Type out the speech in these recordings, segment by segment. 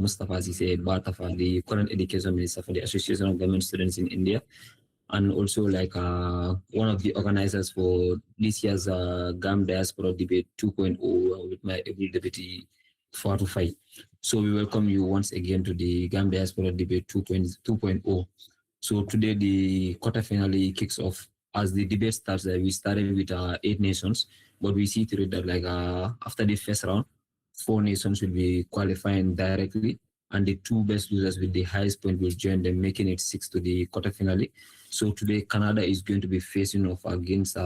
Mustafa Zise Batafa, the current education minister for the Association of Government Students in India, and also like one of the organizers for this year's Gam-Diaspora debate 2.0 with my able deputy 4 to 5. So we welcome you once again to the Gam-Diaspora debate 2.0. So today the quarterfinale kicks off. As the debate starts, we started with 8 nations, but we see through that like after the first round, 4 nations will be qualifying directly, and the 2 best losers with the highest point will join them, making it 6 to the quarterfinale. So today Canada is going to be facing off against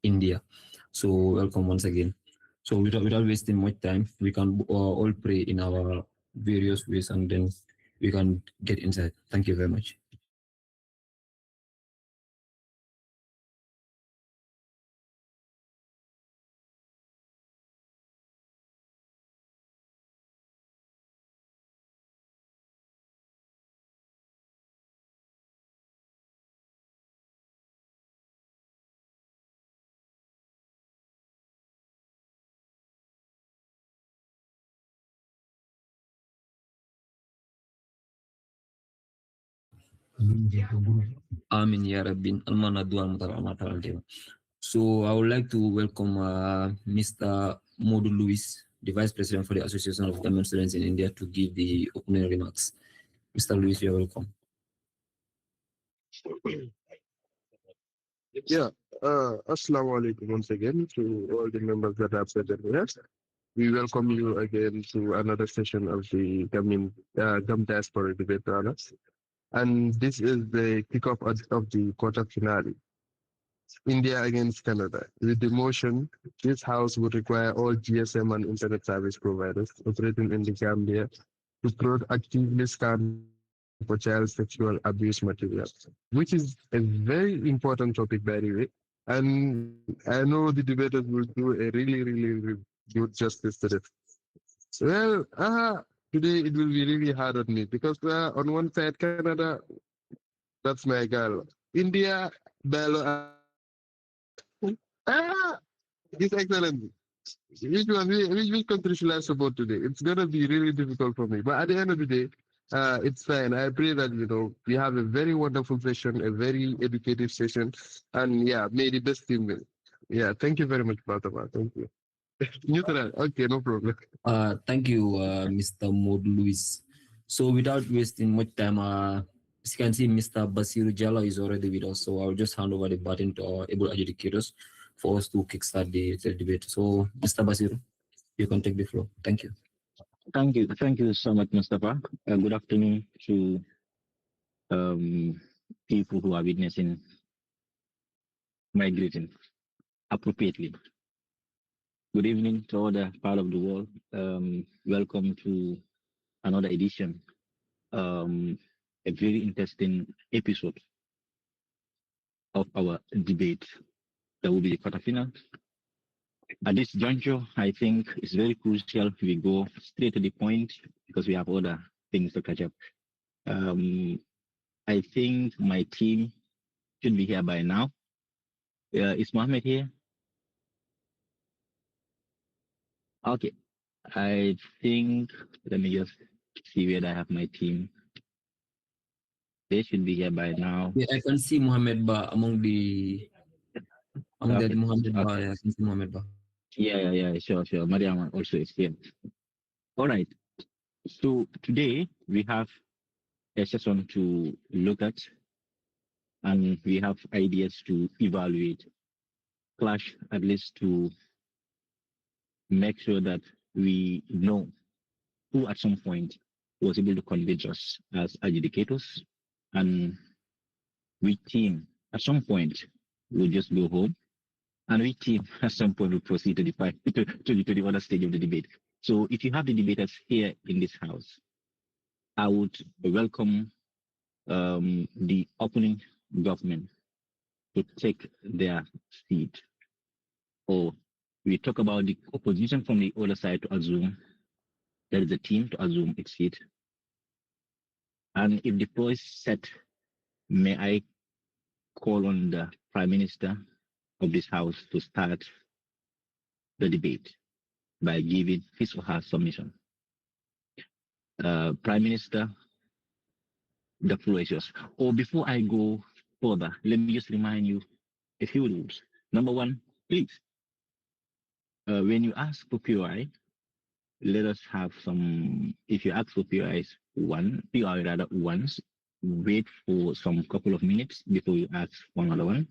India. So welcome once again. So without wasting much time, we can all pray in our various ways, and then we can get inside. Thank you very much. Amin ya Rabbin. Almana dua mataral dewa. So I would like to welcome Mr. Modu Luis, the Vice President for the Association of Government Students in India, to give the opening remarks. Mr. Luis, you are welcome. Yeah, Assalamu alaikum once again to all the members that have said that. We welcome you again to another session of the Gam-Diaspora debate runners. And this is the kickoff of the quarter finale. India against Canada. With the motion, this house would require all GSM and internet service providers operating in the Gambia to proactively scan for child sexual abuse material, which is a very important topic, by the way. And I know the debaters will do a really good justice to this. Well, today it will be really hard on me because on one side, Canada, that's my girl. India, Bello, ah, His Excellency. Which country should I support today? It's gonna be really difficult for me. But at the end of the day, it's fine. I pray that we have a very wonderful session, a very educative session, and yeah, may the best team win. Yeah, thank you very much, Fatama. Thank you. Neutral. Okay, no problem. Thank you, Mr. Modu Luis. So without wasting much time, as you can see, Mr. Basiru Jala is already with us. So I'll just hand over the button to our able educators for us to kickstart the debate. So, Mr. Basiru, you can take the floor. Thank you. Thank you so much, Mustafa. Good afternoon to people who are witnessing my greeting appropriately. Good evening to other part of the world. Welcome to another edition, a very interesting episode of our debate that will be the quarterfinal. At this juncture, I think it's very crucial we go straight to the point because we have other things to catch up. I think my team should be here by now. Is Mohammed here? Okay. I think, let me just see where I have my team. They should be here by now. Yeah, I can see Mohammed Ba among the Mohammed Ba. Okay. Yeah, I can see Mohammed Ba. Yeah, sure. Mariam also is here. All right. So today we have a session to look at, and we have ideas to evaluate, clash at least to make sure that we know who at some point was able to convince us as adjudicators, and which team at some point will just go home, and which team at some point will proceed to the to the other stage of the debate. So if you have the debaters here in this house, I would welcome the opening government to take their seat. Or we talk about the opposition from the other side to assume there is a team to assume its seat. And if the floor is set, may I call on the Prime Minister of this House to start the debate by giving his or her submission. Prime Minister, the floor is yours. Or before I go further, let me just remind you a few rules. Number one, please, when you ask for POI, let us have some. If you ask for POI rather once, wait for some couple of minutes before you ask for another one.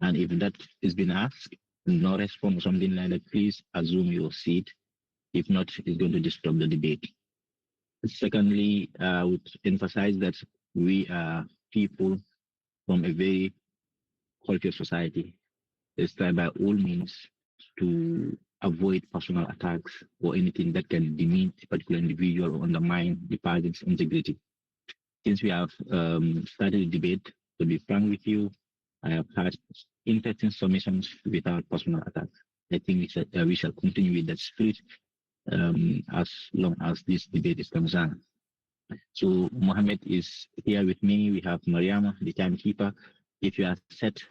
And if that is been asked, no response or something like that, please assume your seat. If not, it's going to disturb the debate. Secondly, I would emphasize that we are people from a very cultured society. It's try by all means to avoid personal attacks or anything that can demean a particular individual or undermine the party's integrity. Since we have started the debate, to be frank with you, I have had interesting submissions without personal attacks. I think we shall continue with that spirit as long as this debate is concerned. So Mohammed is here with me. We have Mariama, the timekeeper. If you are set,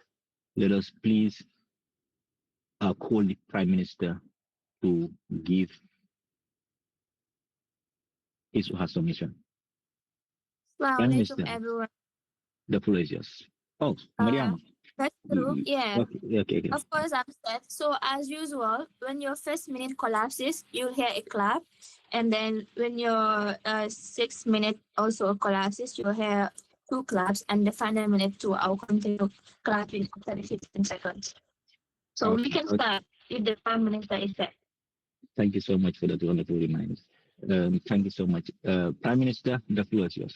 let us please call the Prime Minister to give his or her submission. Prime Minister, Everyone. the floor is yours. Oh, Mariama. That's true. Yeah. Okay. Of course, I'm set. So as usual, when your first minute collapses, you'll hear a clap, and then when your 6 minute also collapses, you'll hear 2 claps, and the final minute too, I'll continue clapping after the 15 seconds. So we can start if the Prime Minister is set. Thank you so much for that wonderful reminder. Thank you so much. Prime Minister, the floor is yours.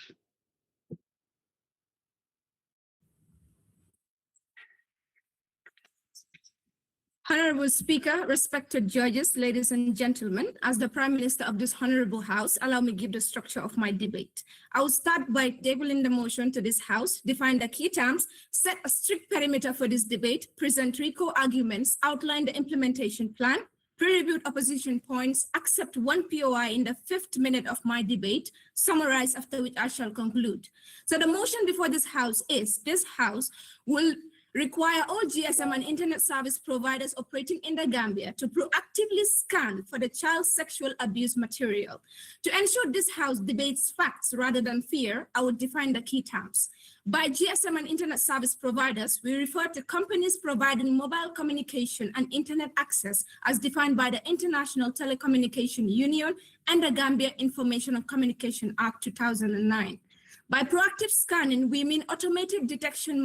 Honorable Speaker, respected judges, ladies and gentlemen, as the Prime Minister of this Honorable House, allow me to give the structure of my debate. I will start by tabling the motion to this House, define the key terms, set a strict perimeter for this debate, present 3 co-arguments, outline the implementation plan, pre-reviewed opposition points, accept 1 POI in the 5th minute of my debate, summarize after which I shall conclude. So the motion before this House is, this House will require all GSM and internet service providers operating in the Gambia to proactively scan for the child sexual abuse material. To ensure this House debates facts rather than fear, I would define the key terms. By GSM and internet service providers, we refer to companies providing mobile communication and internet access as defined by the International Telecommunication Union and the Gambia Information and Communication Act 2009. By proactive scanning, we mean automated detection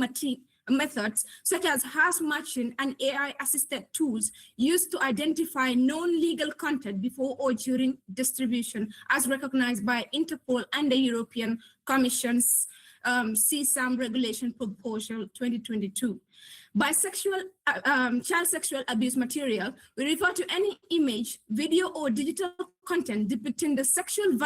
methods such as hash matching and AI-assisted tools used to identify known legal content before or during distribution, as recognized by Interpol and the European Commission's CSAM Regulation Proposal 2022. By child sexual abuse material, we refer to any image, video, or digital content depicting the sexual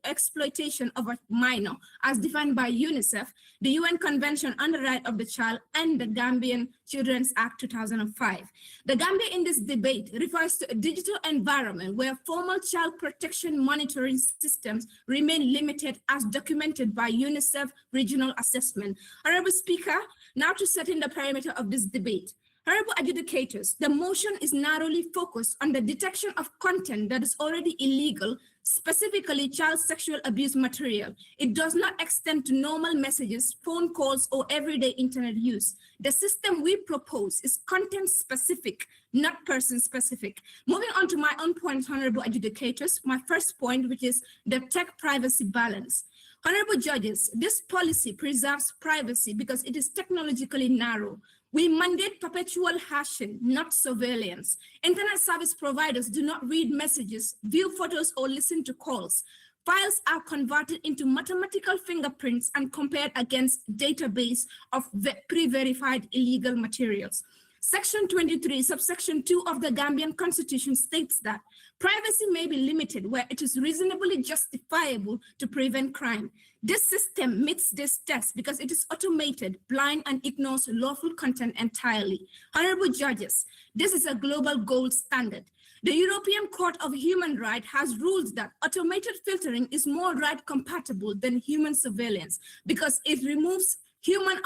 exploitation of a minor, as defined by UNICEF, the UN Convention on the Right of the Child, and the Gambian Children's Act 2005. The Gambia in this debate refers to a digital environment where formal child protection monitoring systems remain limited, as documented by UNICEF Regional Assessment. Honorable Speaker, now to set in the perimeter of this debate. Honorable adjudicators, the motion is narrowly focused on the detection of content that is already illegal, specifically child sexual abuse material. It does not extend to normal messages, phone calls, or everyday internet use. The system we propose is content specific, not person specific. Moving on to my own points, honorable adjudicators, my first point, which is the tech privacy balance. Honorable judges, this policy preserves privacy because it is technologically narrow. We mandate perpetual hashing, not surveillance. Internet service providers do not read messages, view photos, or listen to calls. Files are converted into mathematical fingerprints and compared against database of pre-verified illegal materials. Section 23, subsection 2 of the Gambian Constitution states that privacy may be limited where it is reasonably justifiable to prevent crime. This system meets this test because it is automated, blind, and ignores lawful content entirely. Honorable judges, this is a global gold standard. The European Court of Human Rights has ruled that automated filtering is more right compatible than human surveillance because it removes human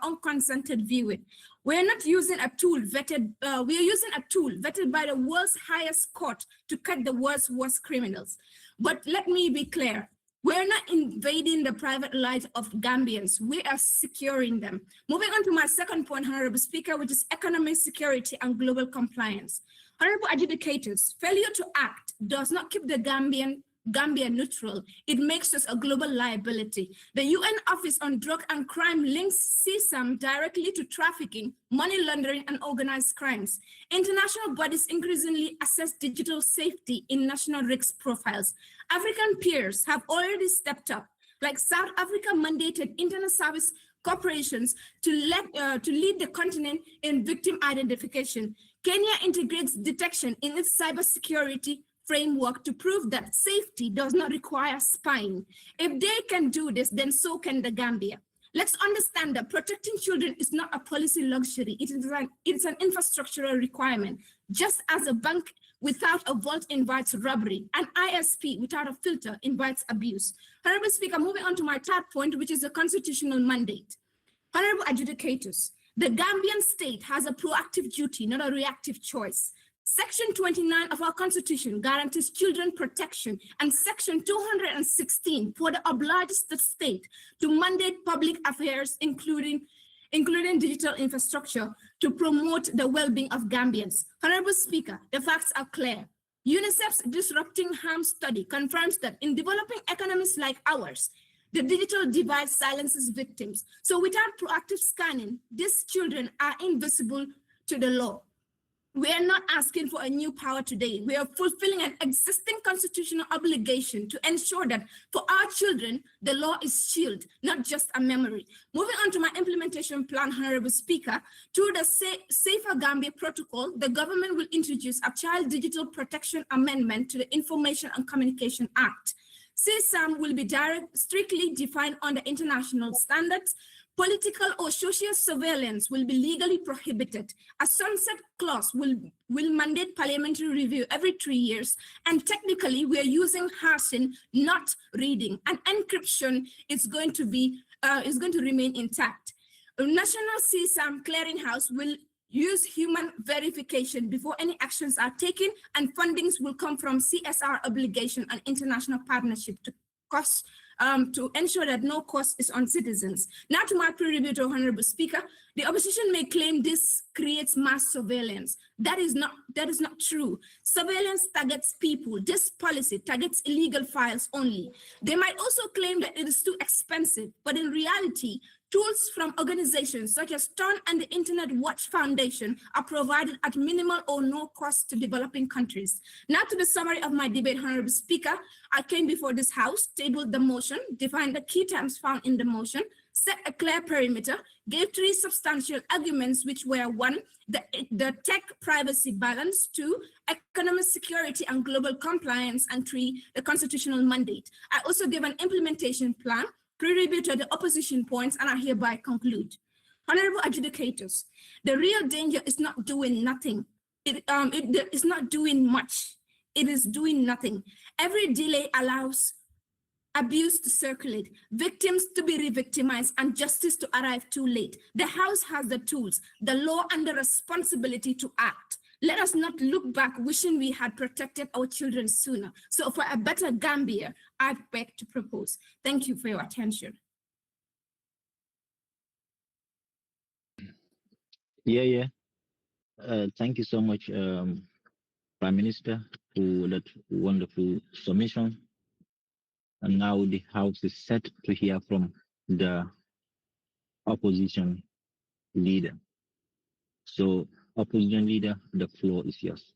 unconsented viewing. We're not using a tool vetted, we are using a tool vetted by the world's highest court to cut the world's worst criminals. But let me be clear. We're not invading the private lives of Gambians. We are securing them. Moving on to my second point, Honorable Speaker, which is economic security and global compliance. Honorable adjudicators, failure to act does not keep the Gambia neutral. It makes us a global liability. The UN Office on Drug and Crime links CSAM directly to trafficking, money laundering, and organized crimes. International bodies increasingly assess digital safety in national risk profiles. African peers have already stepped up, like South Africa mandated internet service corporations to lead the continent in victim identification. Kenya integrates detection in its cybersecurity framework to prove that safety does not require spying. If they can do this, then so can the Gambia. Let's understand that protecting children is not a policy luxury. It's an infrastructural requirement. Just as a bank without a vault invites robbery, an ISP without a filter invites abuse. Honorable Speaker, moving on to my third point, which is a constitutional mandate. Honorable adjudicators, the Gambian state has a proactive duty, not a reactive choice. Section 29 of our Constitution guarantees children protection, and Section 216 further obliges the state to mandate public affairs, including digital infrastructure, to promote the well-being of Gambians. Honorable Speaker, the facts are clear. UNICEF's Disrupting Harm study confirms that in developing economies like ours, the digital divide silences victims. So without proactive scanning, these children are invisible to the law. We are not asking for a new power today. We are fulfilling an existing constitutional obligation to ensure that for our children, the law is shield, not just a memory. Moving on to my implementation plan, Honorable Speaker, through the Safer Gambia Protocol, the government will introduce a Child Digital Protection Amendment to the Information and Communication Act. CSAM will be strictly defined under international standards. Political or social surveillance will be legally prohibited. A sunset clause will mandate parliamentary review every 3 years. And technically, we are using hashing, not reading. And encryption is going to remain intact. A national CSAM clearinghouse will use human verification before any actions are taken, and fundings will come from CSR obligation and international partnership to ensure that no cost is on citizens. Now to my pre-review to Honorable Speaker, the opposition may claim this creates mass surveillance. That is not true. Surveillance targets people. This policy targets illegal files only. They might also claim that it is too expensive, but in reality, tools from organizations such as Turn and the Internet Watch Foundation are provided at minimal or no cost to developing countries. Now to the summary of my debate, Honorable Speaker. I came before this House, tabled the motion, defined the key terms found in the motion, set a clear perimeter, gave 3 substantial arguments, which were 1, the tech privacy balance, 2, economic security and global compliance, and 3, the constitutional mandate. I also gave an implementation plan, pre-review to the opposition points, and I hereby conclude. Honorable adjudicators, the real danger is not doing nothing. It is not doing much. It is doing nothing. Every delay allows abuse to circulate, victims to be re-victimized, and justice to arrive too late. The House has the tools, the law, and the responsibility to act. Let us not look back wishing we had protected our children sooner. So for a better Gambia, I beg to propose. Thank you for your attention. Thank you so much, Prime Minister, for that wonderful submission. And now the House is set to hear from the opposition leader. So, opposition leader, the floor is yours.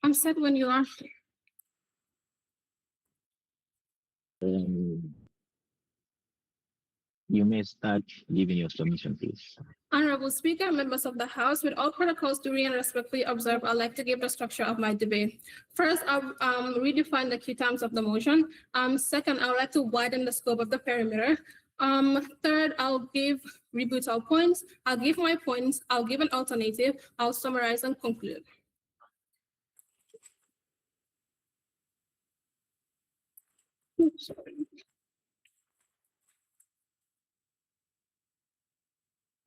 I'm set when you are. You may start giving your submission, please. Honorable Speaker, members of the House, with all protocols duly and respectfully observed, I'd like to give the structure of my debate. First, I'll redefine the key terms of the motion. Second, I would like to widen the scope of the perimeter. Third, I'll give rebuttal points. I'll give my points. I'll give an alternative. I'll summarize and conclude. Oops, sorry.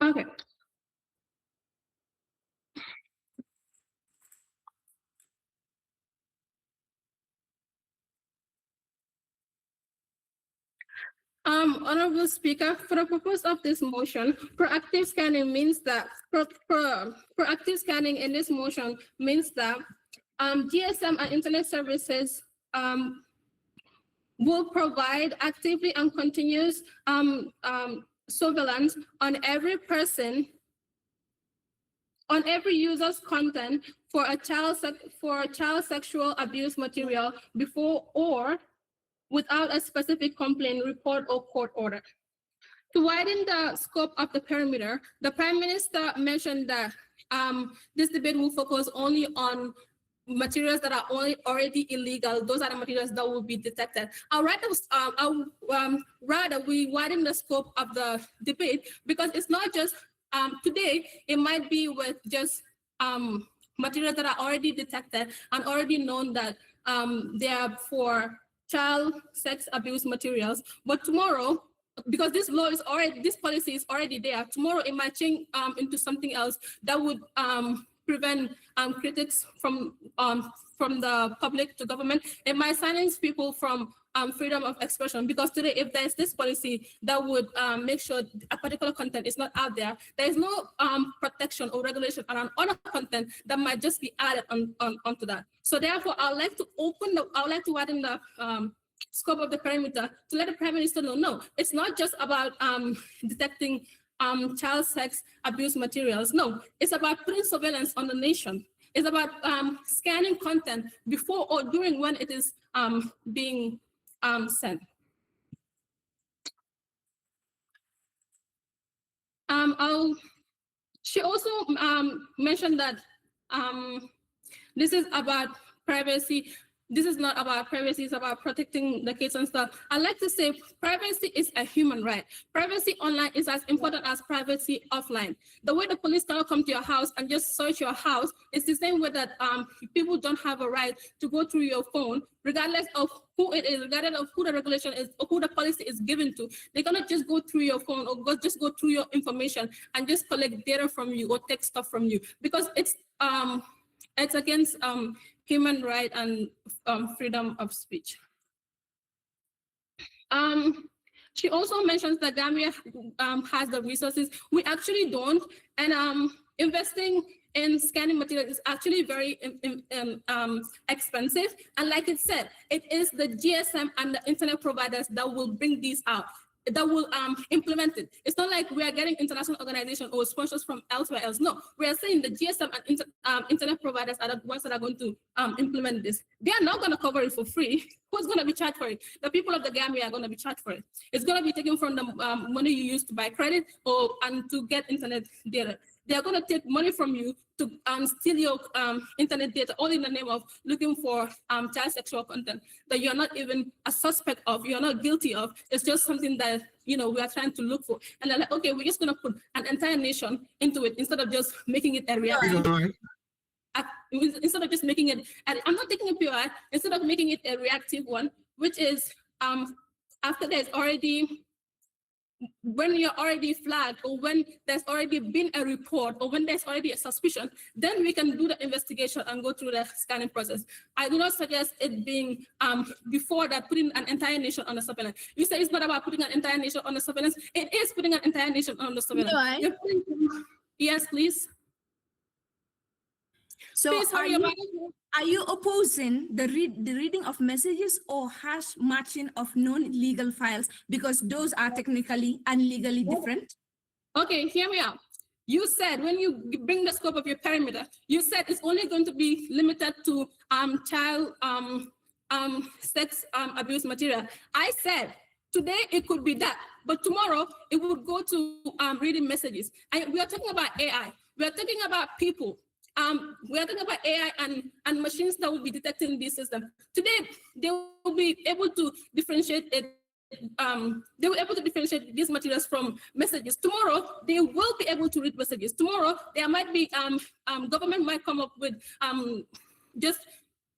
Okay. Honorable Speaker, for the purpose of this motion, proactive scanning means that proactive scanning in this motion means that GSM and internet services will provide actively and continuous surveillance on every person, on every user's content for a child sexual abuse material before or without a specific complaint, report, or court order. To widen the scope of the perimeter, the Prime Minister mentioned that this debate will focus only on materials that are already illegal. Those are the materials that will be detected. Rather, we widen the scope of the debate because it's not just today, it might be with just materials that are already detected and already known that they are for child sex abuse materials. But tomorrow, because this law is already, this policy is already there, tomorrow it might change into something else that would prevent critics from the public to government. It might silence people from freedom of expression, because today, if there's this policy that would make sure a particular content is not out there, there is no protection or regulation around other content that might just be added onto that. So therefore, I'd like to widen the scope of the perimeter to let the Prime Minister know, no, it's not just about detecting child sex abuse materials. No, it's about putting surveillance on the nation. It's about scanning content before or during when it is being sent. She also mentioned that this is about privacy. This is not about privacy, it's about protecting the kids and stuff. I like to say privacy is a human right. Privacy online is as important as privacy offline. The way the police cannot come to your house and just search your house is the same way that people don't have a right to go through your phone, regardless of who it is, regardless of who the regulation is or who the policy is given to. They cannot just go through your phone or just go through your information and just collect data from you or take stuff from you, because it's against human right and freedom of speech. She also mentions that Gambia has the resources. We actually don't, and investing in scanning material is actually very expensive. And like it said, it is the GSM and the internet providers that will bring these out, that will implement it. It's not like we are getting international organizations or sponsors from elsewhere else. No, we are saying the GSM and internet providers are the ones that are going to implement this. They are not going to cover it for free. Who's going to be charged for it? The people of the Gambia are going to be charged for it. It's going to be taken from the money you use to buy credit and to get internet data. They are going to take money from you to steal your internet data, all in the name of looking for child sexual content that you're not even a suspect of, you're not guilty of. It's just something that, you know, we are trying to look for. And they're like, okay, we're just going to put an entire nation into it instead of just making it a reality. Instead of just making it, I'm not taking a POI, instead of making it a reactive one, which is after there's already, when you're already flagged or when there's already been a report or when there's already a suspicion, then we can do the investigation and go through the scanning process. I do not suggest it being before that, putting an entire nation on the surveillance. You say it's not about putting an entire nation on the surveillance. It is putting an entire nation on the surveillance. No, yes, please. So please hurry up. Are you opposing the reading of messages or hash matching of known legal files, because those are technically and legally different? Okay, hear me out. You said when you bring the scope of your perimeter, you said it's only going to be limited to child sex abuse material. I said today it could be that, but tomorrow it would go to reading messages. And we are talking about AI. We are talking about people. We are talking about AI and machines that will be detecting this system. Today, they will be able to differentiate it. They will be able to differentiate these materials from messages. Tomorrow, they will be able to read messages. Tomorrow, there might be government might come up with just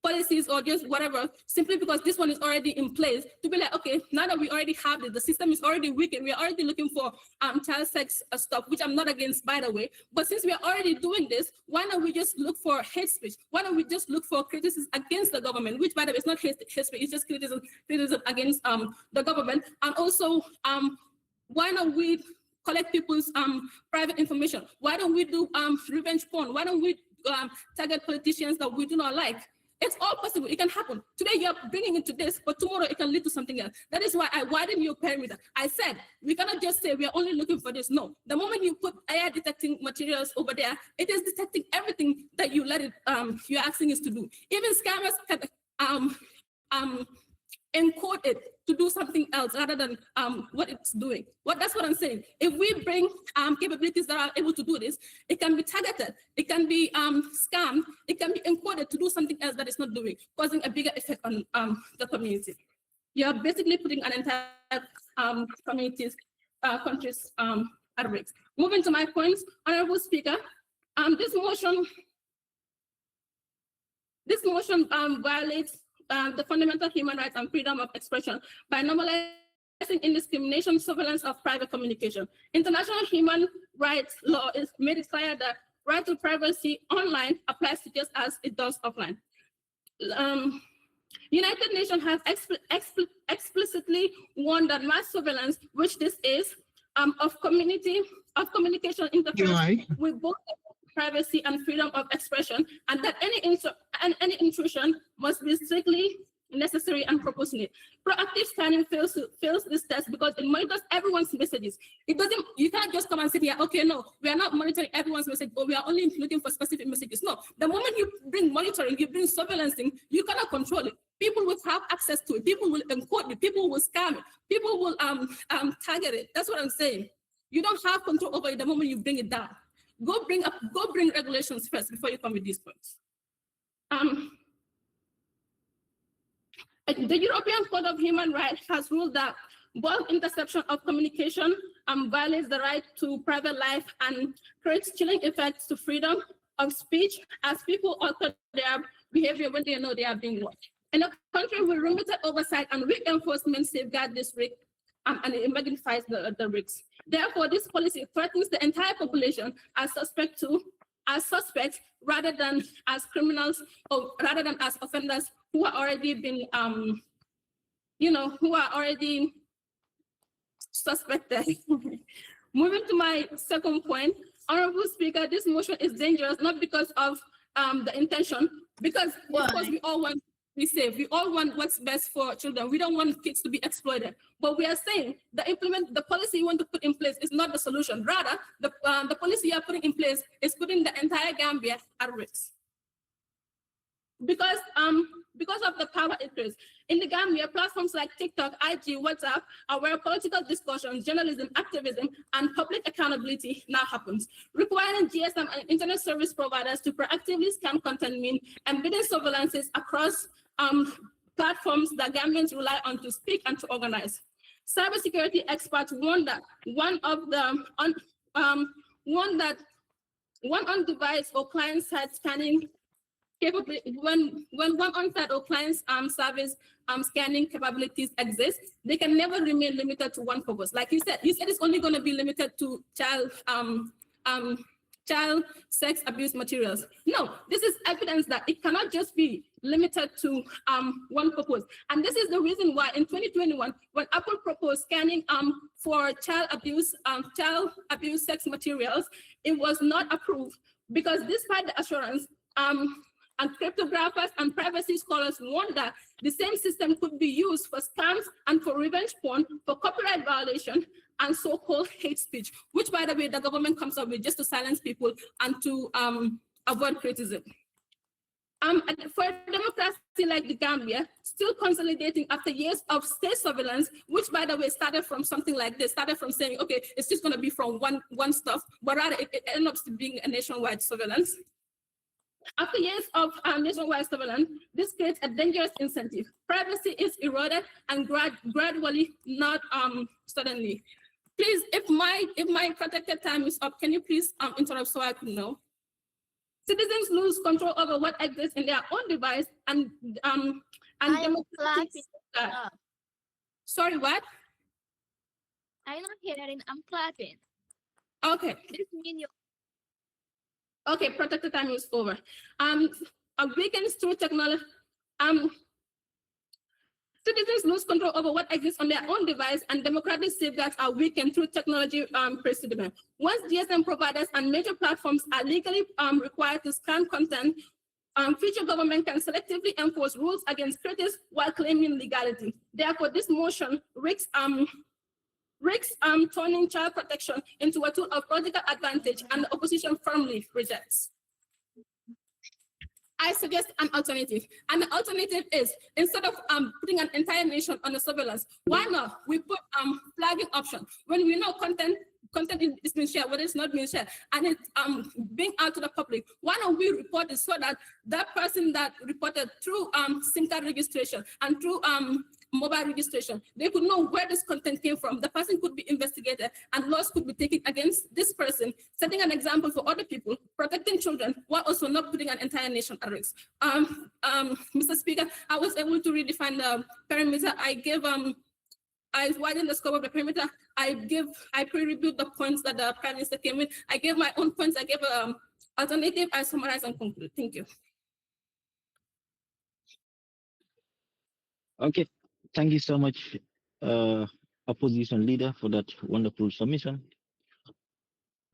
policies or just whatever, simply because this one is already in place, to be like, okay, now that we already have it, the system is already weak and we're already looking for child sex stuff, which I'm not against, by the way. But since we're already doing this, why don't we just look for hate speech? Why don't we just look for criticism against the government, which, by the way, is not hate speech, it's just criticism against the government. And also, why don't we collect people's private information? Why don't we do revenge porn? Why don't we target politicians that we do not like? It's all possible. It can happen. Today you're bringing into this, but tomorrow it can lead to something else. That is why I widen your perimeter. I said we cannot just say we are only looking for this. No, the moment you put AI detecting materials over there, it is detecting everything that you let it. You're asking us to do. Even scammers can encode it to do something else rather than what it's doing. That's what I'm saying. If we bring capabilities that are able to do this, it can be targeted, it can be scammed, it can be encoded to do something else that it's not doing, causing a bigger effect on the community. You're basically putting an entire countries at risk. Moving to my points, Honorable Speaker, this motion violates the fundamental human rights and freedom of expression by normalizing indiscrimination surveillance of private communication. International human rights law is made it clear that right to privacy online applies to just as it does offline. United Nations has explicitly warned that mass surveillance, which this is, of communication interference with both privacy and freedom of expression, and that any intrusion must be strictly necessary and proportionate. Proactive scanning fails this test because it monitors everyone's messages. It doesn't. You can't just come and say, "Yeah, okay, no, we are not monitoring everyone's message, or we are only looking for specific messages." No, the moment you bring monitoring, you bring surveillancing, you cannot control it. People will have access to it. People will encode it. People will scam it. People will target it. That's what I'm saying. You don't have control over it the moment you bring it down. Go bring regulations first before you come with these points. The European Court of Human Rights has ruled that bulk interception of communication violates the right to private life and creates chilling effects to freedom of speech as people alter their behavior when they know they are being watched. In a country with limited oversight and weak enforcement safeguard this risk, and it magnifies the risks. Therefore, this policy threatens the entire population as suspects rather than as criminals or rather than as offenders who are already been, who are already suspected. Moving to my second point, Honorable Speaker, this motion is dangerous not because of the intention, because of course we all want to be safe. We all want what's best for children. We don't want kids to be exploited. But we are saying the policy you want to put in place is not the solution. Rather, the policy you are putting in place is putting the entire Gambia at risk. Because of the power it creates. In the Gambia, platforms like TikTok, IG, WhatsApp are where political discussion, journalism, activism, and public accountability now happens. Requiring GSM and internet service providers to proactively scan content mean embedding surveillances across platforms that Gambians rely on to speak and to organize. Cybersecurity experts warn that one on-device or client-side scanning capability, when one on-site or client's service scanning capabilities exist, they can never remain limited to one purpose. Like you said it's only going to be limited to child sex abuse materials. No, this is evidence that it cannot just be limited to one purpose. And this is the reason why in 2021, when Apple proposed scanning for child abuse sex materials, it was not approved because despite the assurance, and cryptographers and privacy scholars warn that the same system could be used for scams and for revenge porn, for copyright violation, and so-called hate speech, which, by the way, the government comes up with just to silence people and to avoid criticism. For a democracy like the Gambia, still consolidating after years of state surveillance, which, by the way, started from something like this, started from saying, okay, it's just going to be from one stuff, but rather it ended up being a nationwide surveillance. After years of nationwide surveillance, this creates a dangerous incentive. Privacy is eroded and gradually, not suddenly. Please, if my protected time is up, can you please interrupt so I can know? Citizens lose control over what exists in their own device and democracy. Sorry, what? I'm not hearing. I'm clapping. Okay. This means you. Okay, protected time is over. Weakens through technology. Citizens lose control over what exists on their own device, and democratic safeguards are weakened through technology precedent. Once GSM providers and major platforms are legally required to scan content, future government can selectively enforce rules against critics while claiming legality. Therefore, this motion risks turning child protection into a tool of political advantage, and the opposition firmly rejects. I suggest an alternative. And the alternative is, instead of putting an entire nation under surveillance, why not we put flagging option? When we know content is being shared, whether it's not being shared, and it's being out to the public, why don't we report it so that that person that reported through SIM card registration and through mobile registration, they could know where this content came from. The person could be investigated and laws could be taken against this person, setting an example for other people, protecting children, while also not putting an entire nation at risk. Mr. Speaker, I was able to redefine the perimeter. I widened the scope of the perimeter. I pre-reviewed the points that the Prime Minister came with. I gave my own points. I gave alternative. I summarize and conclude. Thank you. Okay, thank you so much, opposition leader, for that wonderful submission.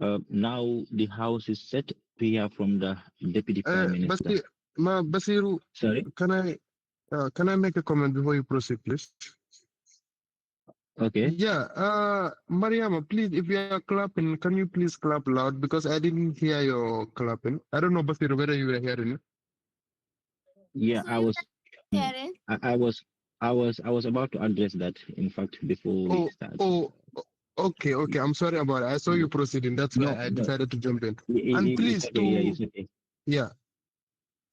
Now the House is set. We hear from the Deputy Prime Minister. Basiru, Sorry? can I make a comment before you proceed, please? Okay. Yeah, Mariama, please, if you are clapping, can you please clap loud? Because I didn't hear your clapping. I don't know, Basiru, whether you were hearing it. Yeah, So I you was. hearing? I was about to address that, in fact, before we start. Okay. I'm sorry about it. I saw you proceeding. That's why I decided to jump in. And please, it's okay. Yeah.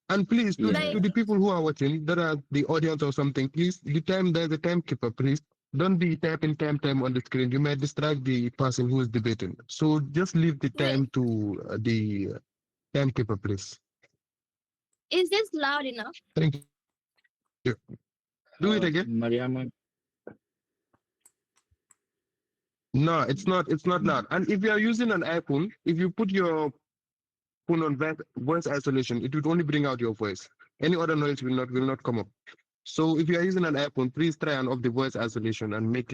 And please, to the people who are watching, that are the audience or something, please, there's a timekeeper, please. Don't be typing time on the screen. You may distract the person who is debating. So just leave the time to the timekeeper, please. Is this loud enough? Thank you. Do it again. Mariama. No, it's not loud. And if you are using an iPhone, if you put your phone on voice isolation, it would only bring out your voice. Any other noise will not come up. So if you are using an iPhone, please try and off the voice isolation and make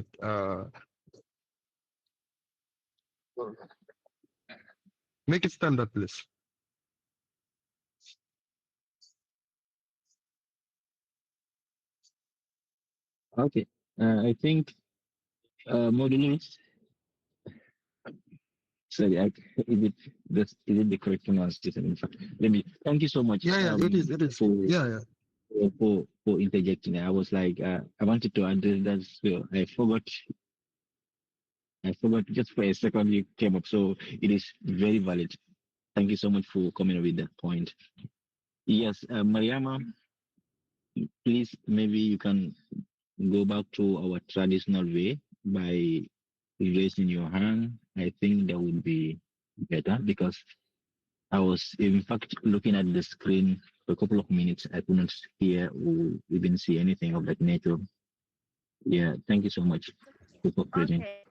it standard, please. Okay. I think modulates. Sorry, is it the correct pronunciation? In fact, thank you so much. Yeah, it is. For interjecting. I was like, I wanted to address that, so I forgot just for a second you came up. So it is very valid. Thank you so much for coming with that point. Yes, Mariama, please, maybe you can go back to our traditional way by raising your hand. I think that would be better, because I was in fact looking at the screen for a couple of minutes. I could not hear or even see anything of that nature. Yeah, thank you so much for cooperating. Okay.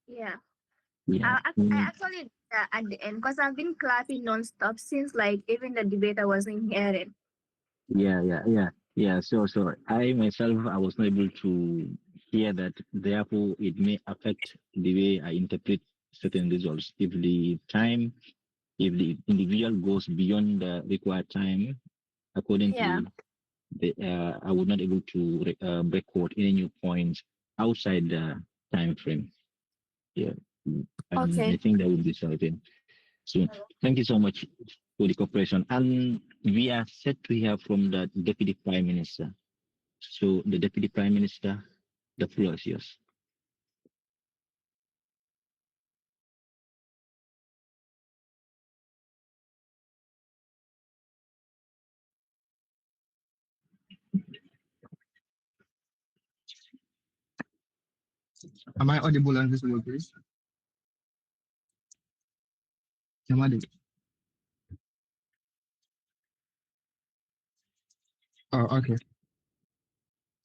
Yeah. Yeah. I actually at the end, because I've been clapping non-stop since like even the debater wasn't hearing. Yeah. So I myself, I was not able to hear that. Therefore, it may affect the way I interpret certain results. If the individual goes beyond the required time, according to I would not able to record any new points outside the time frame. Yeah. I think that would be something. So thank you so much for the cooperation. And we are set to hear from the Deputy Prime Minister. So the Deputy Prime Minister, the floor is yours. Am I audible and visible, please? Okay.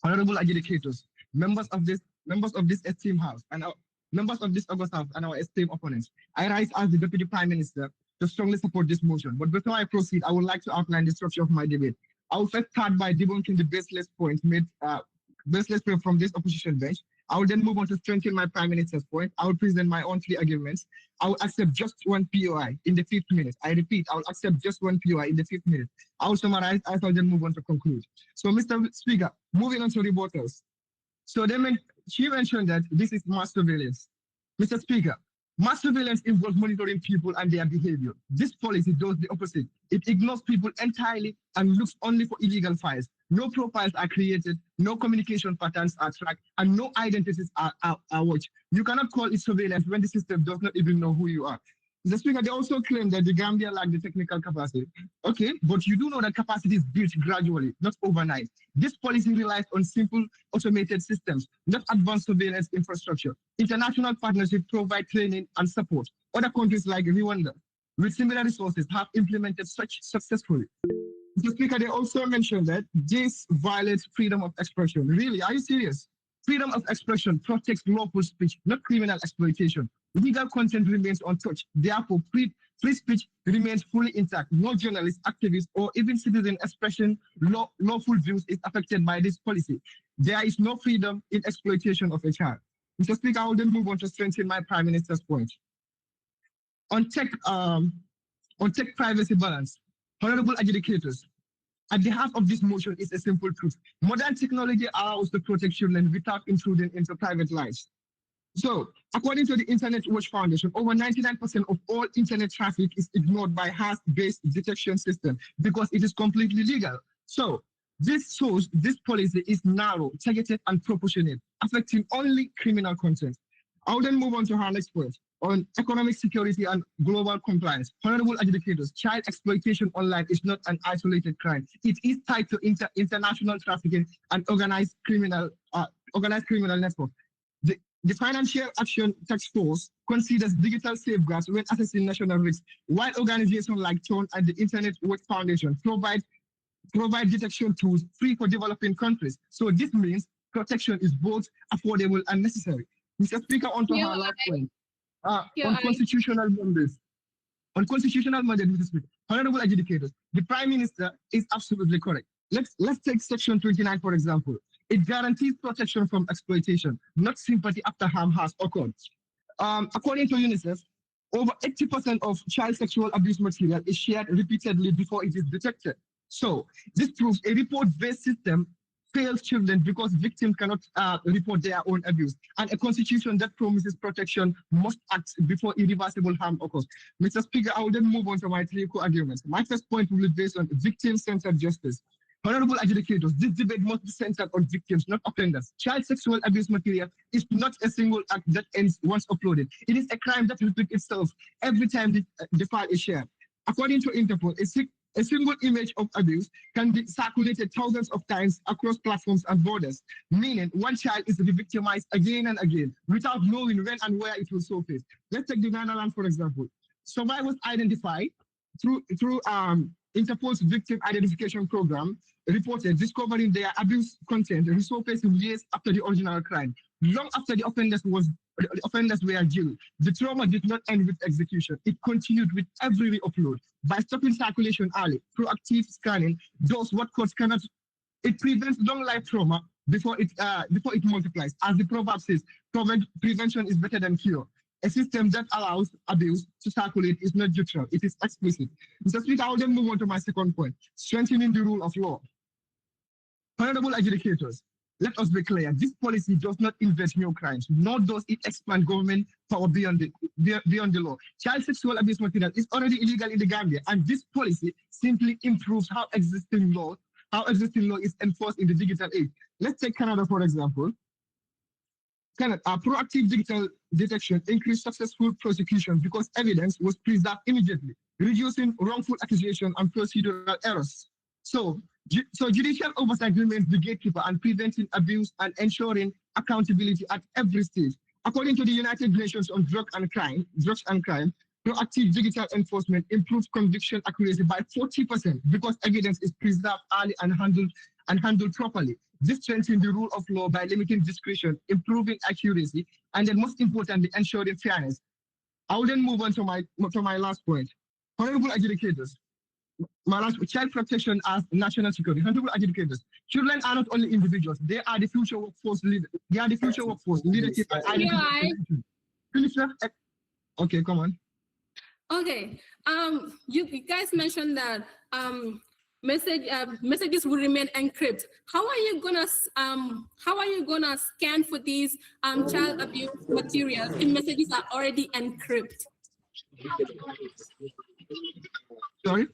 Honorable adjudicators, members of this esteemed house and our members of this august house and our esteemed opponents, I rise as the Deputy Prime Minister to strongly support this motion. But before I proceed, I would like to outline the structure of my debate. I will first start by debunking the baseless points made from this opposition bench. I will then move on to strengthen my Prime Minister's point. I will present my own 3 arguments. I will accept just 1 POI in the 5th minute. I repeat, I will accept just 1 POI in the 5th minute. I will summarize. I will then move on to conclude. So, Mr. Speaker, moving on to rebuttals. So she mentioned that this is mass surveillance. Mr. Speaker, mass surveillance involves monitoring people and their behavior. This policy does the opposite. It ignores people entirely and looks only for illegal files. No profiles are created, no communication patterns are tracked, and no identities are watched. You cannot call it surveillance when the system does not even know who you are. Mr. Speaker, they also claim that the Gambia lack the technical capacity. Okay, but you do know that capacity is built gradually, not overnight. This policy relies on simple automated systems, not advanced surveillance infrastructure. International partnerships provide training and support. Other countries like Rwanda, with similar resources, have implemented such successfully. Mr. Speaker, they also mentioned that this violates freedom of expression. Really, are you serious? Freedom of expression protects lawful speech, not criminal exploitation. Legal content remains untouched. Therefore, free speech remains fully intact. No journalist, activist, or even citizen expression lawful views is affected by this policy. There is no freedom in exploitation of a child. Mr. Speaker, I will then move on to strengthen my Prime Minister's point. On tech privacy balance, honorable adjudicators, at the heart of this motion is a simple truth. Modern technology allows the protection and without intruding into private lives. So, according to the Internet Watch Foundation, over 99% of all internet traffic is ignored by hash-based detection system because it is completely legal. So, this shows this policy is narrow, targeted, and proportionate, affecting only criminal content. I will then move on to our next point on economic security and global compliance. Honorable adjudicators, child exploitation online is not an isolated crime. It is tied to international trafficking and organized criminal networks. The Financial Action Task Force considers digital safeguards when assessing national risks, while organizations like TON and the Internet Watch Foundation provide detection tools free for developing countries. So this means protection is both affordable and necessary. Mr. Speaker, on to our last point. On constitutional mandates. On constitutional mandate, Mr. Speaker, honorable adjudicators, the Prime Minister is absolutely correct. Let's take Section 29, for example. It guarantees protection from exploitation, not sympathy after harm has occurred. According to UNICEF, over 80% of child sexual abuse material is shared repeatedly before it is detected. So this proves a report-based system fails children because victims cannot report their own abuse. And a constitution that promises protection must act before irreversible harm occurs. Mr. Speaker, I will then move on to my 3 co-arguments. My first point will be based on victim-centered justice. Honorable adjudicators, this debate must be centered on victims, not offenders. Child sexual abuse material is not a single act that ends once uploaded. It is a crime that repeats itself every time the file is shared. According to Interpol, a single image of abuse can be circulated thousands of times across platforms and borders, meaning one child is re-victimized again and again without knowing when and where it will surface. Let's take the Netherlands, for example. Survivors identified through Interpol's victim identification program reported discovering their abuse content resurfacing years after the original crime, long after the offenders were jailed. The trauma did not end with execution. It continued with every re-upload. By stopping circulation early, proactive scanning does what courts cannot. It prevents long life trauma before it multiplies. As the proverb says, prevention is better than cure. A system that allows abuse to circulate is not neutral, it is explicit. Mr. Speaker, I will then move on to my second point, strengthening the rule of law. Honorable adjudicators, let us be clear, this policy does not invent new crimes, nor does it expand government power beyond the law. Child sexual abuse material is already illegal in the Gambia, and this policy simply improves how existing law is enforced in the digital age. Let's take Canada, for example. Proactive digital detection increased successful prosecution because evidence was preserved immediately, reducing wrongful accusation and procedural errors. So judicial oversight remains the gatekeeper and preventing abuse and ensuring accountability at every stage. According to the United Nations on Drugs and Crime, proactive digital enforcement improves conviction accuracy by 40% because evidence is preserved early and handled and handled properly. This strengthens the rule of law by limiting discretion, improving accuracy, and then most importantly, ensuring fairness. I will then move on to my last point. Honorable adjudicators, my last child protection as national security. Honorable adjudicators, children are not only individuals; they are the future workforce leader. They are the future workforce leadership and identity. Finish that? Okay, come on. Okay. You guys mentioned that messages will remain encrypted. How are you gonna scan for these child abuse materials if messages are already encrypted? Sorry.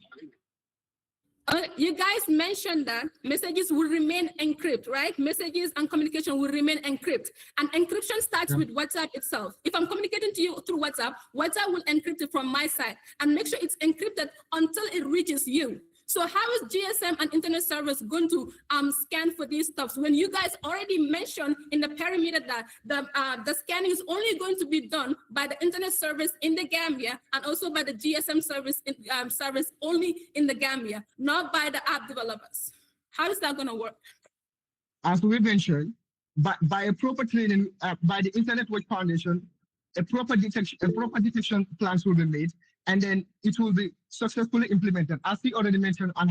You guys mentioned that messages will remain encrypted, right? Messages and communication will remain encrypted. And encryption starts with WhatsApp itself. If I'm communicating to you through WhatsApp, WhatsApp will encrypt it from my side and make sure it's encrypted until it reaches you. So how is GSM and internet service going to scan for these stuffs when you guys already mentioned in the perimeter that the scanning is only going to be done by the internet service in the Gambia and also by the GSM service service only in the Gambia, not by the app developers? How is that going to work? As we mentioned, by a proper training by the Internet Watch Foundation, a proper detection plans will be made, and then it will be successfully implemented, as we already mentioned on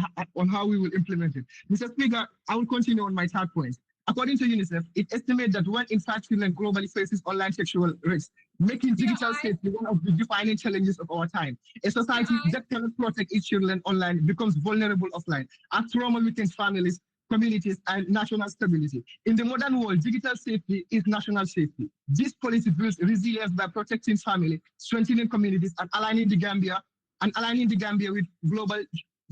how we will implement it. Mr. Speaker, I will continue on my third point. According to UNICEF, it estimates that 1 in 5 children globally faces online sexual risks, making digital safety one of the defining challenges of our time. A society that cannot protect its children online becomes vulnerable offline, as trauma weakens families, communities, and national stability. In the modern world, digital safety is national safety. This policy builds resilience by protecting family, strengthening communities, and aligning the Gambia with global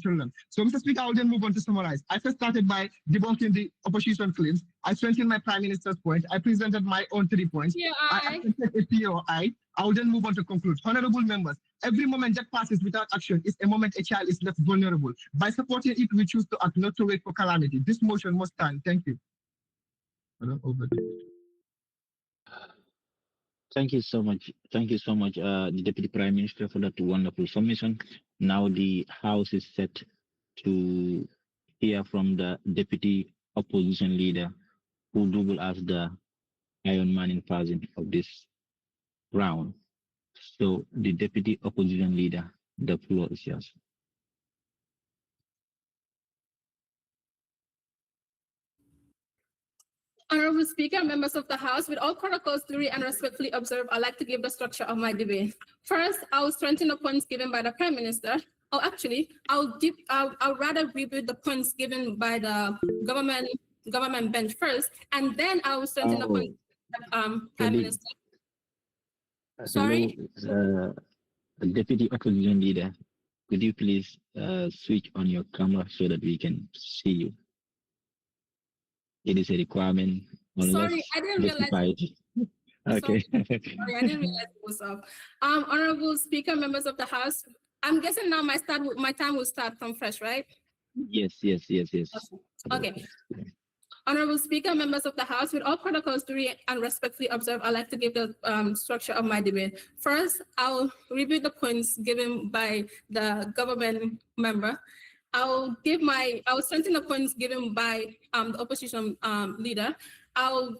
children. So, Mr. Speaker, I will then move on to summarize. I first started by debunking the opposition claims. I strengthened my Prime Minister's point. I presented my own 3 points. I accepted a POI. I will then move on to conclude. Honorable members, every moment that passes without action is a moment a child is left vulnerable. By supporting it, we choose to act, not to wait for calamity. This motion must stand. Thank you. Thank you so much. Thank you so much, the Deputy Prime Minister, for that wonderful submission. Now the House is set to hear from the Deputy Opposition Leader, who double as the Iron Man in person of this round. So the Deputy Opposition Leader, the floor is yours. Honorable Speaker, members of the House, with all protocols duly and respectfully observed, I'd like to give the structure of my debate. First, I will strengthen the points given by the Prime Minister. Or actually, I'll rather rebuild the points given by the government bench first, and then I will strengthen the points Prime Minister. Sorry? Deputy Opposition Leader, could you please switch on your camera so that we can see you? It is a requirement. Sorry, I didn't realize. Okay. Sorry, I didn't realize it was off. Honorable Speaker, members of the House, I'm guessing now my time will start from fresh, right? Yes. Okay. Honorable Speaker, members of the House, with all protocols duly and respectfully observed, I'd like to give the structure of my debate. First, I'll review the points given by the government member. I'll strengthen the points given by the opposition leader. I'll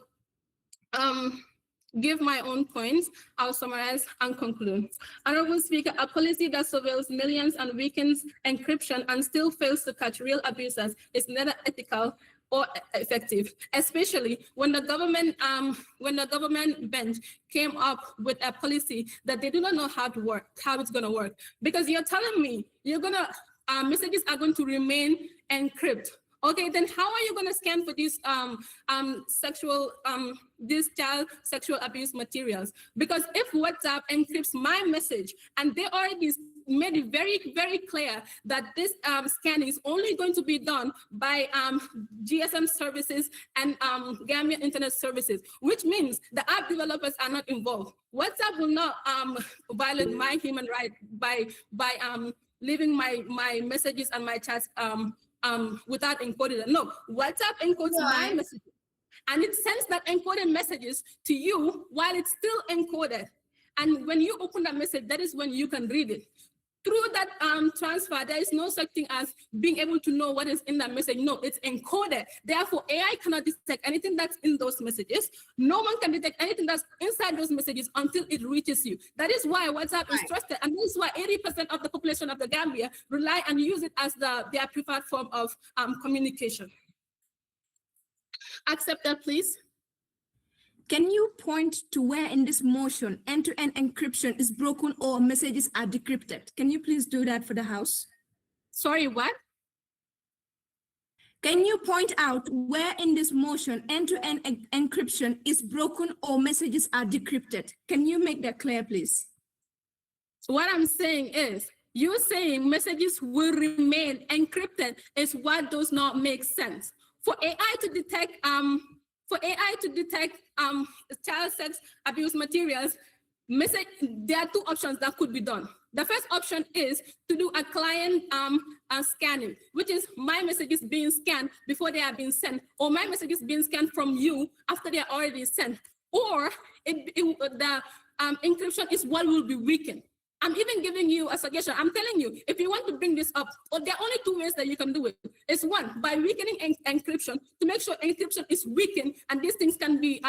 give my own points. I'll summarize and conclude. Honorable Speaker, a policy that surveils millions and weakens encryption and still fails to catch real abusers is neither ethical or effective, especially when the government bench came up with a policy that they do not know how it's gonna work. Because you're telling me messages are going to remain encrypted. Okay, then how are you going to scan for these these child sexual abuse materials? Because if WhatsApp encrypts my message and they already made it very, very clear that this scanning is only going to be done by GSM services and Gambian internet services, which means the app developers are not involved. WhatsApp will not violate my human right by leaving my messages and my chats without encoding them. No, WhatsApp encodes my messages, and it sends that encoded messages to you while it's still encoded. And when you open that message, that is when you can read it. through that transfer, there is no such thing as being able to know what is in that message. No, it's encoded. Therefore, AI cannot detect anything that's in those messages. No one can detect anything that's inside those messages until it reaches you. That is why WhatsApp is trusted, and this is why 80% of the population of the Gambia rely and use it as their preferred form of communication. Accept that, please. Can you point to where in this motion end-to-end encryption is broken or messages are decrypted? Can you please do that for the House? Sorry, what? Can you point out where in this motion end-to-end encryption is broken or messages are decrypted? Can you make that clear, please? So what I'm saying is, you saying messages will remain encrypted is what does not make sense. For AI to detect child sex abuse materials, there are two options that could be done. The first option is to do a client scanning, which is my messages being scanned before they are being sent, or my messages being scanned from you after they are already sent, or the encryption is what will be weakened. I'm even giving you a suggestion. I'm telling you, if you want to bring this up, there are only two ways that you can do it. It's one, by weakening encryption to make sure encryption is weakened and these things can be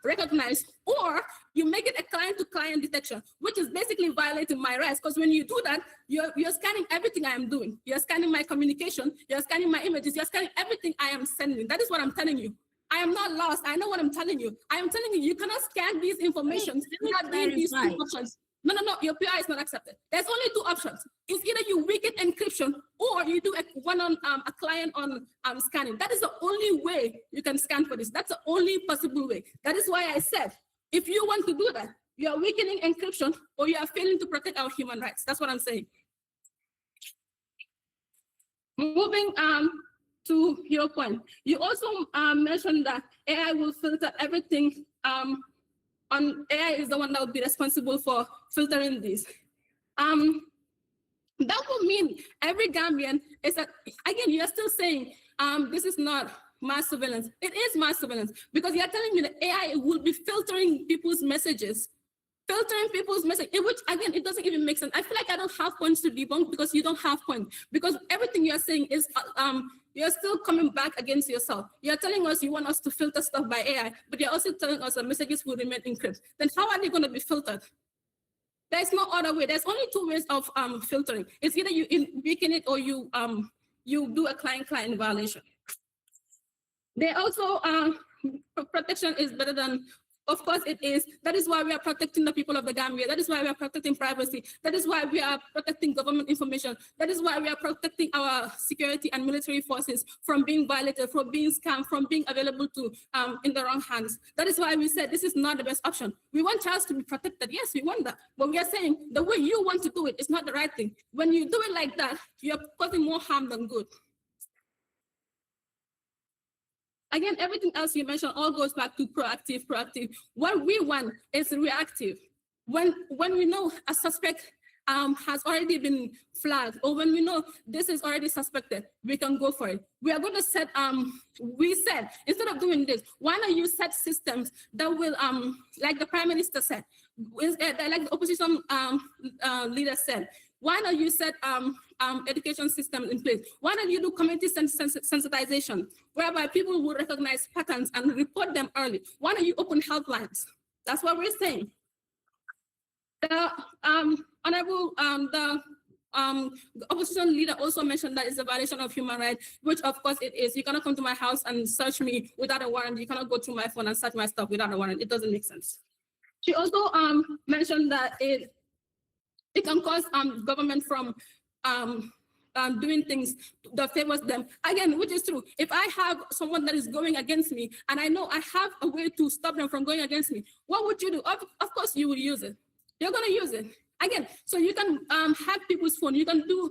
recognized, or you make it a client-to-client detection, which is basically violating my rights, because when you do that, you're scanning everything I am doing. You're scanning my communication, you're scanning my images, you're scanning everything I am sending. That is what I'm telling you. I am not lost. I know what I'm telling you. I am telling you, you cannot scan these information without doing these two options. No, your PI is not accepted. There's only two options. It's either you weaken encryption or you do a client on scanning. That is the only way you can scan for this. That's the only possible way. That is why I said, if you want to do that, you are weakening encryption or you are failing to protect our human rights. That's what I'm saying. Moving to your point, you also mentioned that AI will filter everything. AI is the one that would be responsible for filtering this. That would mean every Gambian is that, again, you're still saying this is not mass surveillance. It is mass surveillance because you're telling me that AI will be filtering people's messages. Which again, it doesn't even make sense. I feel like I don't have points to debunk because you don't have points. Because everything you're saying is you're still coming back against yourself. You're telling us you want us to filter stuff by AI, but you're also telling us that messages will remain encrypted. Then how are they going to be filtered? There's no other way. There's only two ways of filtering. It's either you weaken it or you do a client-client violation. They also protection is better than. Of course it is. That is why we are protecting the people of the Gambia. That is why we are protecting privacy. That is why we are protecting government information. That is why we are protecting our security and military forces from being violated, from being scammed, from being available to in the wrong hands. That is why we said this is not the best option. We want child to be protected. Yes, we want that. But we are saying the way you want to do it is not the right thing. When you do it like that, you're causing more harm than good. Again, everything else you mentioned all goes back to proactive. What we want is reactive. When we know a suspect has already been flagged, or when we know this is already suspected, we can go for it. We are going to set, we said, instead of doing this, why not you set systems that will, like the Prime Minister said, like the opposition leader said, why not you set education systems in place? Why don't you do community sensitization, whereby people will recognize patterns and report them early? Why don't you open helplines? That's what we're saying. The opposition leader also mentioned that it's a violation of human rights, which of course it is. You cannot come to my house and search me without a warrant. You cannot go through my phone and search my stuff without a warrant. It doesn't make sense. She also mentioned that it can cause government from doing things that favors them. Again, which is true. If I have someone that is going against me and I know I have a way to stop them from going against me, what would you do? Of course, you will use it. You're going to use it. Again, so you can hack people's phone. You can do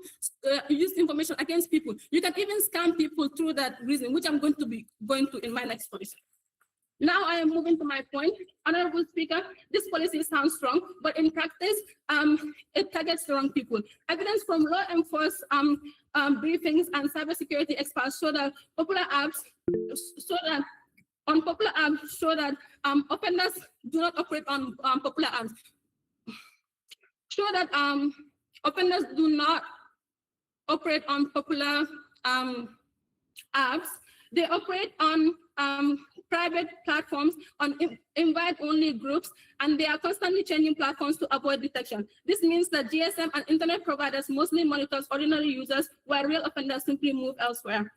use information against people. You can even scam people through that reason, which I'm going to be going to in my next policy. Now I am moving to my point. Honorable Speaker, this policy sounds strong, but in practice, it targets the wrong people. Evidence from law enforcement briefings and cybersecurity experts show that offenders do not operate on popular apps. Show that Offenders do not operate on popular apps. They operate on private platforms, on invite-only groups, and they are constantly changing platforms to avoid detection. This means that GSM and internet providers mostly monitors ordinary users, while real offenders simply move elsewhere.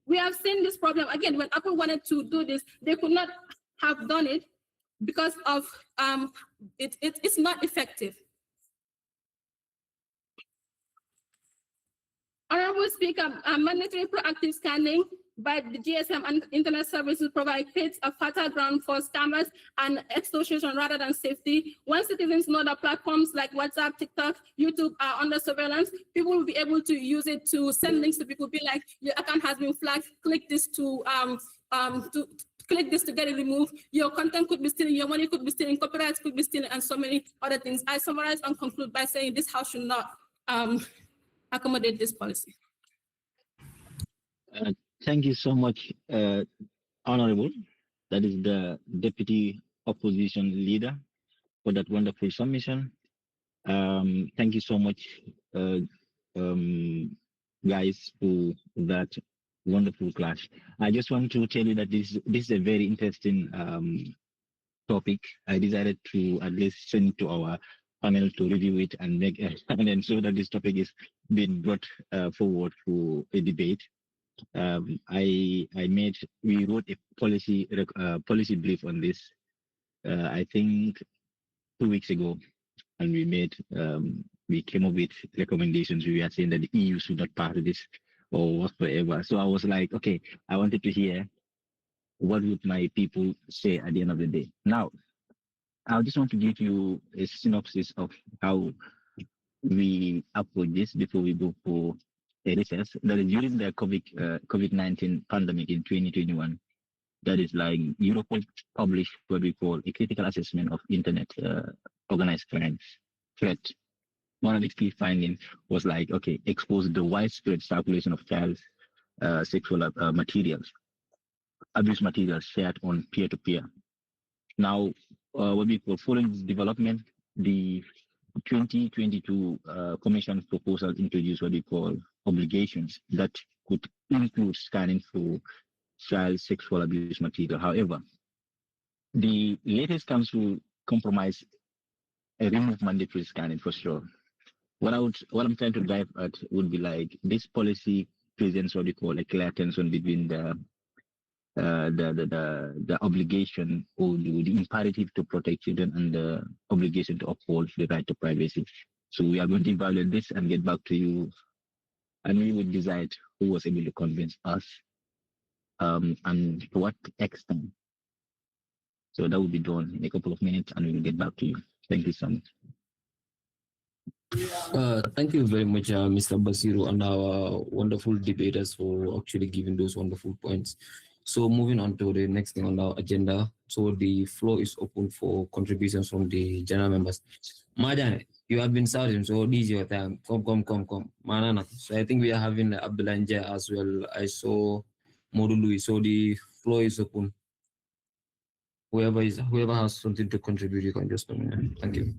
We have seen this problem again when Apple wanted to do this. They could not have done it because of it's not effective. Honorable Speaker, mandatory proactive scanning by the GSM and internet services provide creates a fertile ground for scammers and extortion rather than safety. Once citizens know that platforms like WhatsApp, TikTok, YouTube are under surveillance, people will be able to use it to send links to people, be like, your account has been flagged, click this to click this to get it removed. Your content could be stealing, your money could be stealing, copyrights could be stealing, and so many other things. I summarize and conclude by saying this House should not accommodate this policy. Thank you so much, Honorable. That is the Deputy Opposition Leader for that wonderful submission. Thank you so much, guys, for that wonderful clash. I just want to tell you that this is a very interesting topic. I decided to at least send it to our panel to review it and make and ensure that this topic is being brought forward for a debate. We wrote a policy brief on this, I think 2 weeks ago, and we came up with recommendations. We were saying that the EU should not pass this or whatsoever. So I was like, okay, I wanted to hear what would my people say at the end of the day. Now, I just want to give you a synopsis of how we approach this before we go for a recess. That is during the COVID-19 pandemic in 2021. That is like Europol published what we call a critical assessment of internet organized crime threat. One of the key findings was like, okay, expose the widespread circulation of child sexual materials, abuse materials shared on peer-to-peer. Now, what we call following this development, the 2022 Commission proposal introduced what we call obligations that could include scanning for child sexual abuse material. However, the latest council compromise remove mandatory scanning for sure. What I'm trying to drive at would be like this policy presents what we call a clear tension between the obligation or the imperative to protect children and the obligation to uphold the right to privacy. So we are going to evaluate this and get back to you, and we will decide who was able to convince us and to what extent. So that will be done in a couple of minutes, and we will get back to you. Thank you so much. Thank you very much, Mr. Basiru, and our wonderful debaters for actually giving those wonderful points. So moving on to the next thing on our agenda. So the floor is open for contributions from the general members. Madane, you have been shouting, so this is your time. Come. Manana. So I think we are having Abdullah Nja as well. I saw Modu Louis. So the floor is open. Whoever has something to contribute, you can just come in. Thank you.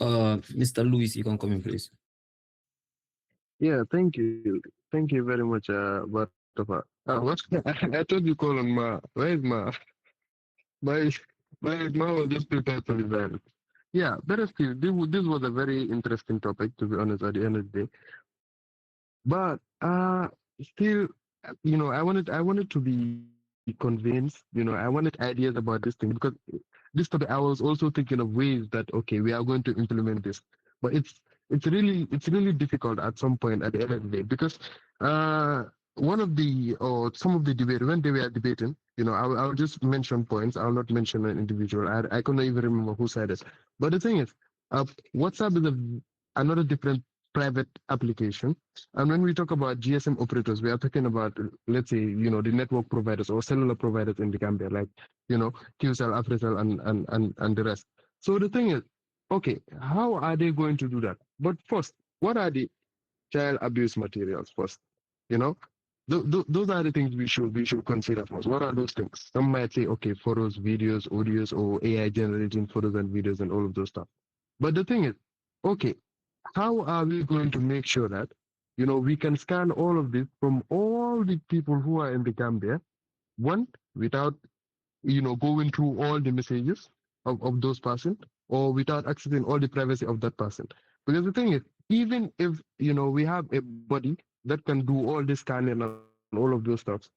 Mr. Louis, you can come in, please. Yeah, thank you. Thank you very much, Batafa. What? I told you call on Ma. Where is Ma? My Ma was just prepared for the event. Yeah, but still, this was a very interesting topic, to be honest, at the end of the day. But still, I wanted to be convinced. I wanted ideas about this thing, because this topic I was also thinking of ways that, okay, we are going to implement this, but it's really difficult at some point at the end of the day, because some of the debate, when they were debating, I'll just mention points. I'll not mention an individual. I cannot even remember who said it. But the thing is, WhatsApp is another different private application. And when we talk about GSM operators, we are talking about, let's say, the network providers or cellular providers in the Gambia, like, QCell, Africell, and the rest. So the thing is, okay, how are they going to do that? But first, what are the child abuse materials first. You know, those are the things we should consider first. What are those things? Some might say, okay, photos, videos, audios, or AI generating photos and videos and all of those stuff. But the thing is, okay, how are we going to make sure that we can scan all of this from all the people who are in the Gambia, one, without going through all the messages of those person, or without accessing all the privacy of that person. Because the thing is, even if we have a body that can do all this scanning and all of those stuff,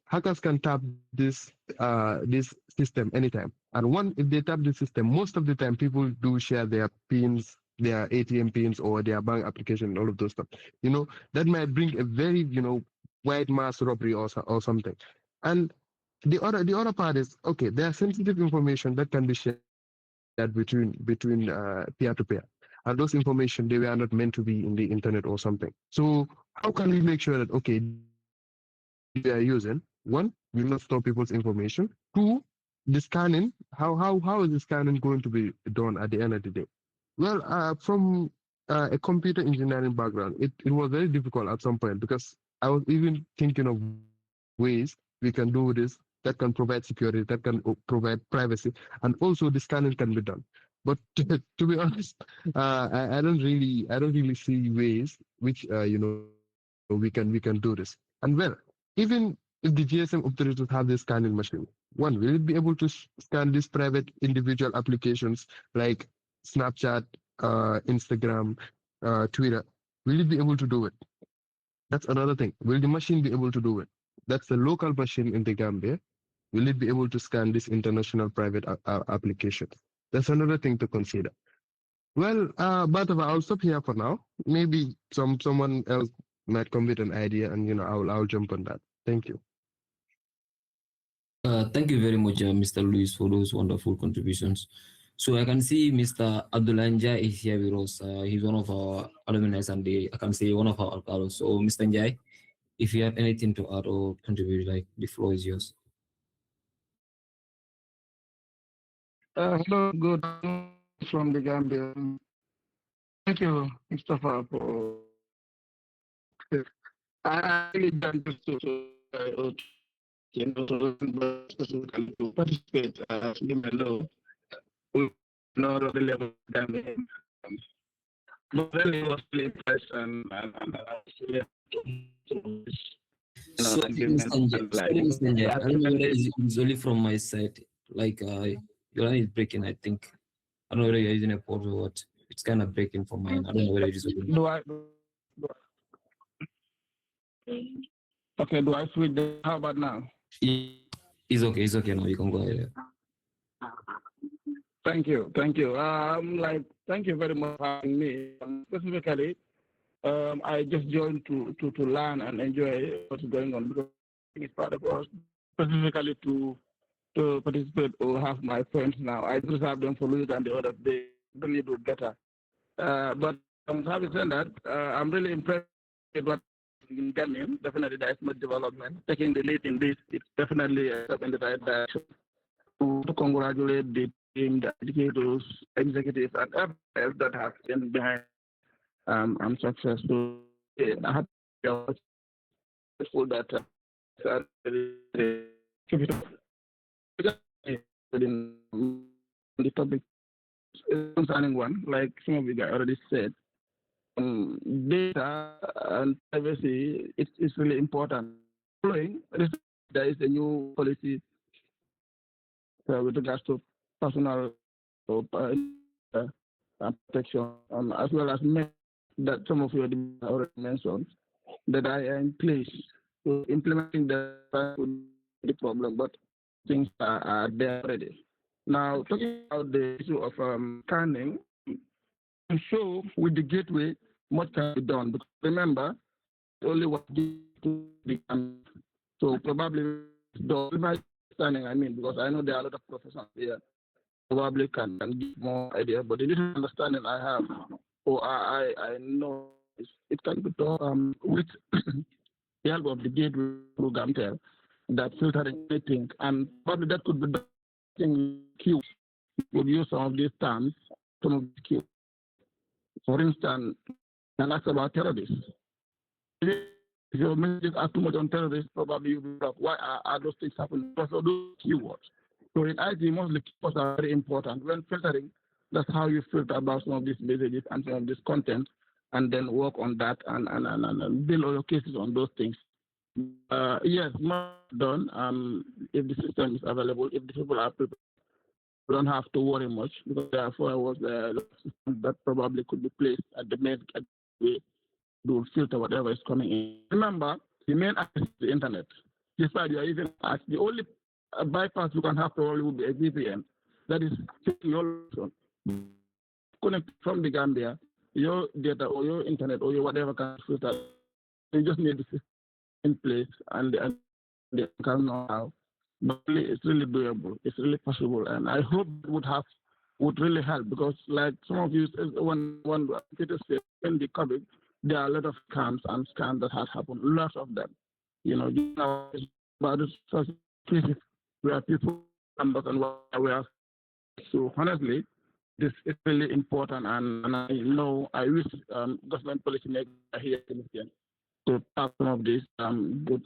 hackers can tap this system anytime. And one, if they tap the system, most of the time people do share their pins, their ATM pins, or their bank application and all of those stuff. That might bring a very wide mass robbery or something. And the other part is, okay, there are sensitive information that can be shared between peer to peer, and those information, they were not meant to be in the internet or something. So how can we make sure that, okay, the technology we are using, one, will not store people's information. Two, the scanning, how is the scanning going to be done at the end of the day? Well, from a computer engineering background, it was very difficult at some point, because I was even thinking of ways we can do this that can provide security, that can provide privacy, and also the scanning can be done. But to be honest, I don't really see ways which we can do this. And well, even if the GSM operators have this scanning machine, one, will it be able to scan these private individual applications like Snapchat, Instagram, Twitter? Will it be able to do it? That's another thing. Will the machine be able to do it? That's a local machine in the Gambia. Will it be able to scan this international private application? That's another thing to consider. Well, but I'll stop here for now. Maybe someone else might come with an idea, and I'll jump on that. Thank you. Thank you very much, Mr. Luis, for those wonderful contributions. So I can see Mr. Abdullah is here with us. He's one of our alumni, and I can say one of our alcalos. So, Mr. Njai, if you have anything to add or contribute, like, the floor is yours. Hello, good afternoon from the Gambia. Thank you, Mustafa, for I really done this to participate even though we know the level of Gambia. But really was really impressed and I was really Sorry, Mr. Njai. Sorry, Mr. Njai. I don't know whether it's only from my side. Like, your line is breaking, I think. I don't know whether you're using a port or what. It's kind of breaking from mine. I don't know whether it is okay. Do I switch? How about now? It's okay. It's okay now. You can go ahead. Thank you. Thank you. Thank you very much for having me. Specifically, I just joined to learn and enjoy what's going on, because it's part of us specifically to participate or have my friends now. I just have them for Louis and the other day. Really do better. But having said that, I'm really impressed with what in Ghanaian. Definitely, there is much development. Taking the lead in this, it's definitely a step in the right direction. To congratulate the team, the educators, executives, and everyone else that has been behind I'm successful. I have to be grateful that within the topic concerning one, like some of you guys already said, data and privacy is really important. Following, there is a new policy with regards to personal protection, as well as that some of you already mentioned, that are in place. So implementing the problem, but things are there already. Now, talking about the issue of scanning, to show with the gateway, much can be done. Because remember, only what so probably the scanning, because I know there are a lot of professionals here, probably can give more idea, but the little understanding I have, or I know, it can be done with the help of the gateway program there, that filtering anything, and probably that could be done in queues. Would use some of these terms, some of the queues. For instance, and that's about terrorists. If your messages are too much on terrorists, probably you'll be blocked. Why are those things happening? Because of those keywords. So in IT, mostly keywords are very important. When filtering, that's how you filter about some of these messages and some of this content, and then work on that and build all your cases on those things. Yes, much done. If the system is available, if the people are prepared, we don't have to worry much because therefore was the system that probably could be placed at the main way to filter whatever is coming in. Remember, the main access is the internet. Despite you are even the only bypass you can have probably would be a VPN. That is taking your location. Connect from the Gambia, your data or your internet or your whatever can filter. You just need the system in place and they can know how. But it's really doable. It's really possible, and I hope it would really help because, like some of you said, when Peter said in the COVID, there are a lot of scams that have happened. Lots of them. You know about such cases where people numbers and what we are. So honestly, this is really important, and I know I wish government policymakers are here to talk some of this good.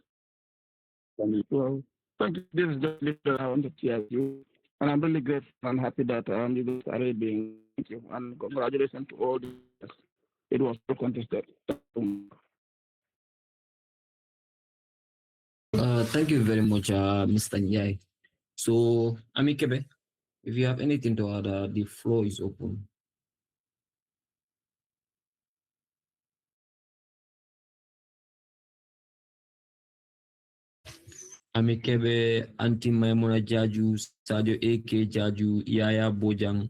Well, thank you. This is just little I wanted to share with you. And I'm really grateful and happy that you guys are really being. Thank you. And congratulations to all the. It was so contested. Thank you very much, Mr. Nyai. So, Amikebe, if you have anything to add, the floor is open. Amikebe, Anti Maimuna Jaju, Sadio AK Jaju, Yaya Bojang,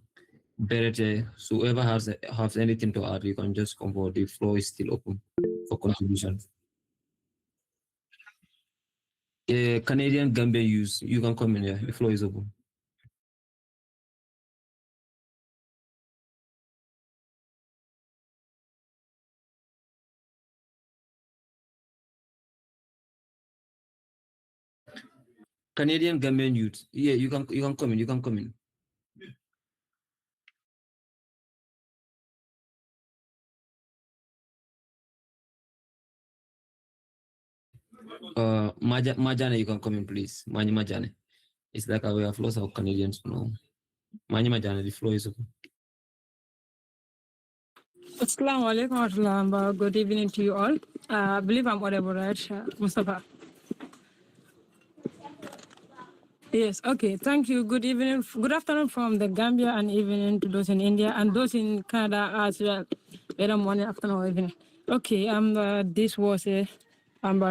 Berete. So whoever has anything to add, you can just come forward. The floor is still open for contribution. Canadian Gambian use, you can come in here. The floor is open. Canadian Gambian youth. Yeah, you can come in. You can come in. Majane, you can come in, please. Majane. It's like we have lost our Canadians now. Majane, the floor is open. Assalamu alaikum. Good evening to you all. I believe I'm audible, right, Mustafa? Yes, okay. Thank you. Good evening. Good afternoon from the Gambia and evening to those in India and those in Canada as well. Either morning, afternoon, or evening. Okay, this was a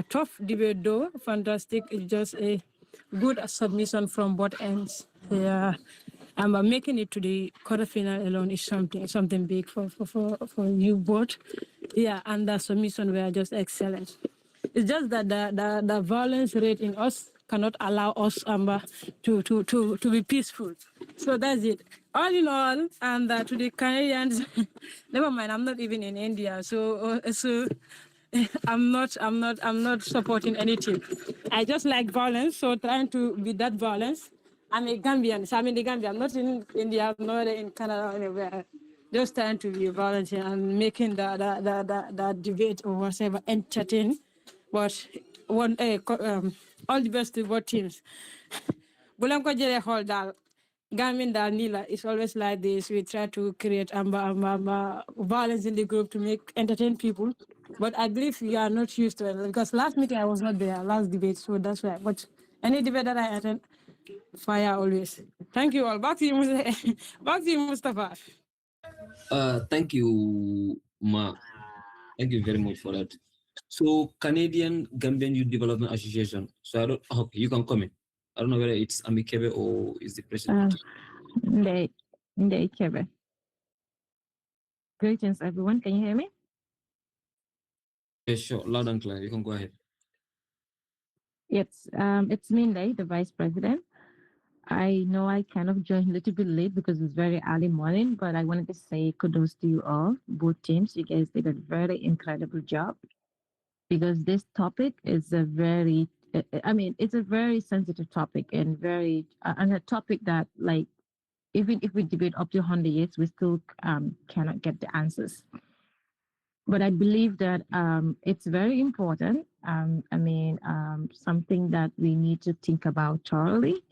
tough debate though. Fantastic. It's just a good submission from both ends. Yeah. Making it to the quarterfinal alone is something big for you both. Yeah, and the submission were just excellent. It's just that the violence rate in us cannot allow us to be peaceful. So that's it. All in all, and to the Canadians, never mind. I'm not even in India, so I'm not supporting anything. I just like violence, so trying to be that violence. I'm a Gambian, so I'm in the Gambia. I'm not in India, I'm not in Canada, anywhere. Just trying to be violent and making the debate or whatever entertaining. But all the best to both teams. Bulam ko jere hol dal. Gamin dal nila is always like this. We try to create violence in the group to entertain people. But I believe we are not used to it because last meeting I was not there, last debate, so that's why. But any debate that I attend, fire always. Thank you all. Back to you, Mustafa. Thank you, Ma. Thank you very much for that. So, Canadian Gambian Youth Development Association. So, I don't. Okay, you can comment. I don't know whether it's Amikebe or is the president. Ikebe. Greetings, everyone. Can you hear me? Yeah, sure. Loud and clear. You can go ahead. Yes, it's Mindai, the vice president. I know I kind of joined a little bit late because it's very early morning, but I wanted to say kudos to you all, both teams. You guys did a very incredible job because this topic is a very, it's a very sensitive topic and and a topic that, like, even if we debate up to 100 years, we still cannot get the answers. But I believe that it's very important. Something that we need to think about thoroughly.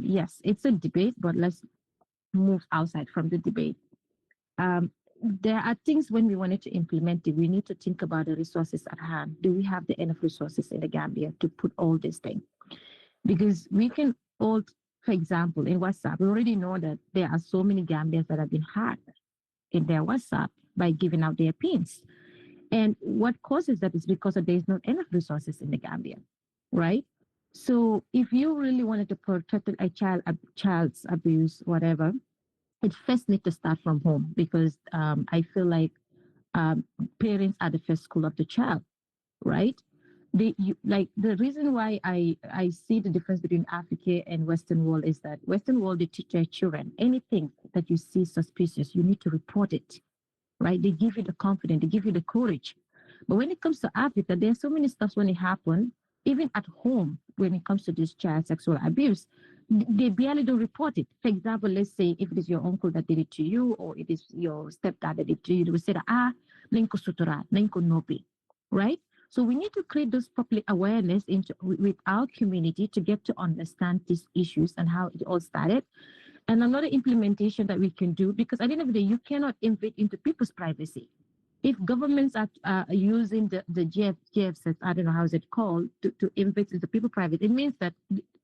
Yes, it's a debate, but let's move outside from the debate. There are things when we wanted to implement it, we need to think about the resources at hand. Do we have the enough resources in the Gambia to put all these things? Because we can all, for example, in WhatsApp, we already know that there are so many Gambians that have been hacked in their WhatsApp by giving out their pins. And what causes that is because there is not enough resources in the Gambia, right? So if you really wanted to protect a child's abuse, whatever, it first need to start from home because I feel like parents are the first school of the child, right? The reason why I see the difference between Africa and Western world is that Western world they teach their children anything that you see suspicious, you need to report it, right? They give you the confidence, they give you the courage. But when it comes to Africa, there's so many stuff when it happens, even at home, when it comes to this child sexual abuse, they barely don't report it. For example, let's say if it is your uncle that did it to you, or it is your stepdad that did it to you, they will say, nenko sutura, nenko nopi, right? So we need to create those public awareness with our community to get to understand these issues and how it all started. And another implementation that we can do, because at the end of the day, you cannot invade into people's privacy. If governments are using the GFS, I don't know how is it called, to invade into people's private, it means that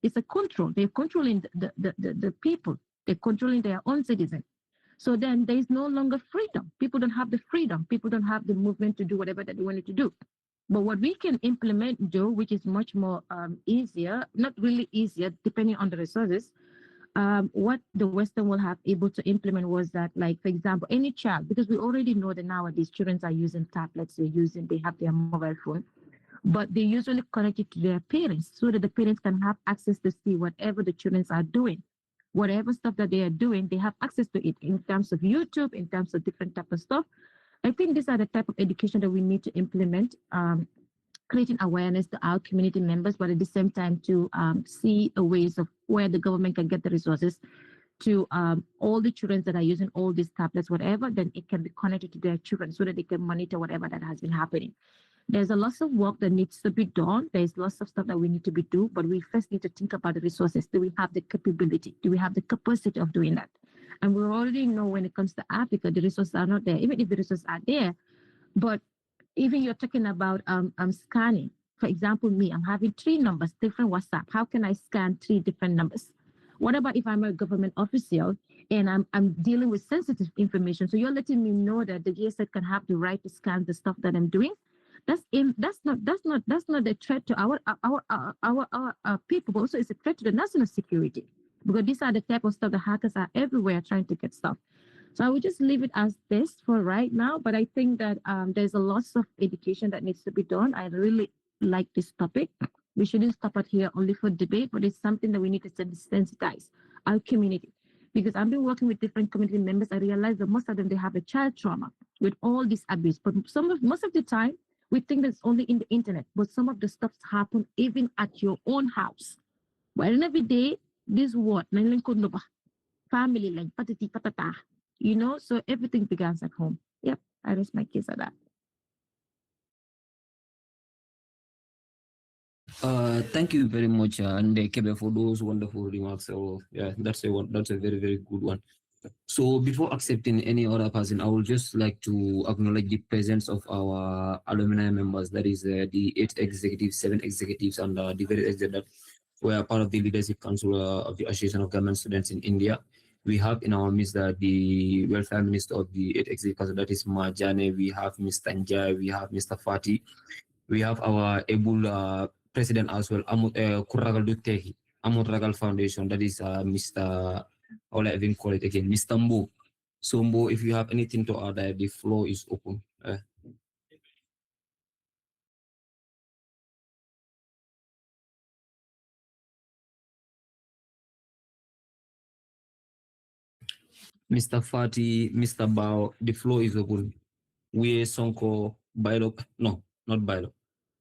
it's a control. They're controlling the people. They're controlling their own citizens. So then there is no longer freedom. People don't have the freedom. People don't have the movement to do whatever that they wanted to do. But what we can implement, Joe, which is much more easier, not really easier, depending on the resources, what the Western will have able to implement was that, like, for example, any child, because we already know that nowadays children are using tablets, they have their mobile phone, but they usually connect it to their parents so that the parents can have access to see whatever the children are doing. Whatever stuff that they are doing, they have access to it in terms of YouTube, in terms of different type of stuff. I think these are the type of education that we need to implement, creating awareness to our community members, but at the same time to see ways of where the government can get the resources to all the children that are using all these tablets, whatever, then it can be connected to their children so that they can monitor whatever that has been happening. There's a lot of work that needs to be done. There's lots of stuff that we need to be do, but we first need to think about the resources. Do we have the capability? Do we have the capacity of doing that? And we already know when it comes to Africa, the resources are not there, even if the resources are there. But even you're talking about scanning. For example, me, I'm having 3 numbers, different WhatsApp. How can I scan 3 different numbers? What about if I'm a government official and I'm dealing with sensitive information? So you're letting me know that the GSA can have the right to scan the stuff that I'm doing. That's not a threat to our people, but also it's a threat to the national security, because these are the type of stuff the hackers are everywhere trying to get stuff. So I would just leave it as this for right now. But I think that there's a lot of education that needs to be done. I really like this topic. We shouldn't stop it here only for debate, but it's something that we need to sensitize our community. Because I've been working with different community members, I realize that most of them, they have a child trauma with all this abuse. But most of the time, we think that's only in the internet, but some of the stuff happen even at your own house. But every day, this word, family, like patati patata, so everything begins at home. Yep, I rest my case at that. Thank you very much, and Kebe, for those wonderful remarks. So yeah, that's a very, very good one. So before accepting any other person, I would just like to acknowledge the presence of our alumni members. That is the 8 executives, 7 executives, and the various that were part of the leadership council of the Association of Government Students in India. We have in our midst the welfare minister of the 8 executives, that is Marjane. We have Mr. Njai, we have Mr. Fati. We have our able president as well, Kuragal Dutehi, Amut Ragal Foundation, that is Mr. I'll even call it again, Mr. Mbo. So Mbo, if you have anything to add, the floor is open. Mr. Fati, Mr. Bao, the floor is open. We Sonko, Bailo, no, not Bailo.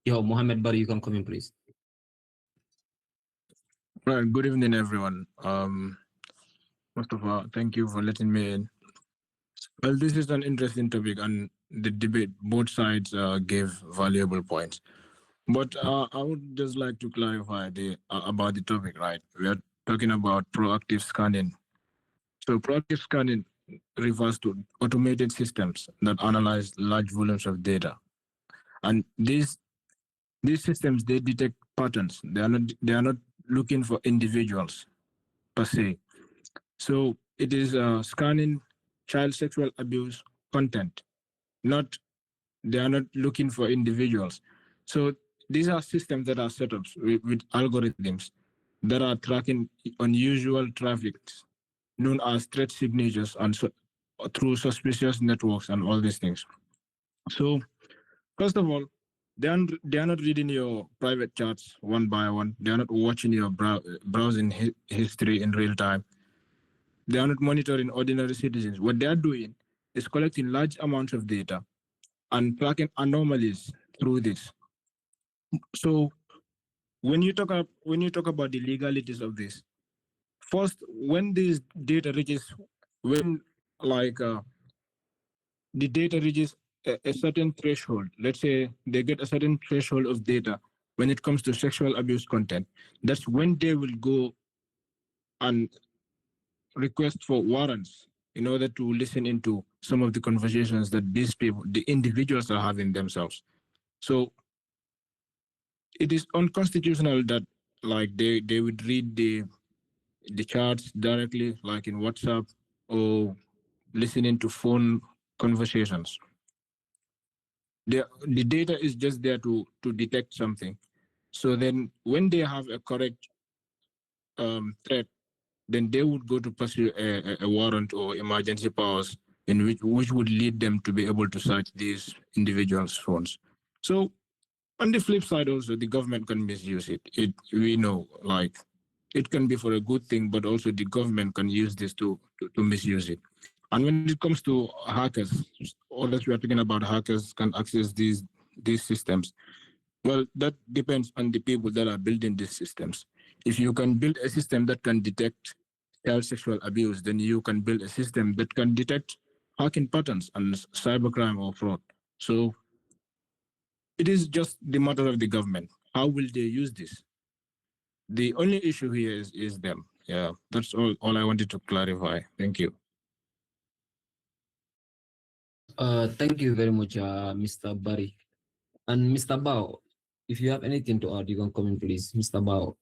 Yo, Mohammed Bari, you can come in, please. Right, good evening, everyone. First of all, thank you for letting me in. Well, this is an interesting topic, and the debate, both sides gave valuable points. But I would just like to clarify about the topic, right? We are talking about proactive scanning. So proactive scanning refers to automated systems that analyze large volumes of data. And these systems, they detect patterns. They are not looking for individuals per se. So it is scanning child sexual abuse content, not they are not looking for individuals. So these are systems that are set up with algorithms that are tracking unusual traffic known as threat signatures and through suspicious networks and all these things. So first of all, they are not reading your private chats one by one. They are not watching your browsing history in real time. They are not monitoring ordinary citizens. What they are doing is collecting large amounts of data and tracking anomalies through this. So when you talk about the legalities of this, first, when this data reaches, when like the data reaches a certain threshold, let's say they get a certain threshold of data when it comes to sexual abuse content, that's when they will go and request for warrants in order to listen into some of the conversations that these people, the individuals, are having themselves. So it is unconstitutional that like they would read the charts directly, like in WhatsApp, or listening to phone conversations. The data is just there to detect something. So then when they have a correct threat, then they would go to pursue a warrant or emergency powers in which would lead them to be able to search these individuals' phones. So on the flip side, also the government can misuse it. We know like it can be for a good thing, but also the government can use this to misuse it. And when it comes to hackers, all that we are talking about, hackers can access these systems. Well, that depends on the people that are building these systems. If you can build a system that can detect child sexual abuse, then you can build a system that can detect hacking patterns and cybercrime or fraud. So it is just the matter of the government. How will they use this? The only issue here is them. Yeah, that's all I wanted to clarify. Thank you. Thank you very much, Mr. Barry. And Mr. Bao, if you have anything to add, you can come in, please. Mr. Bao.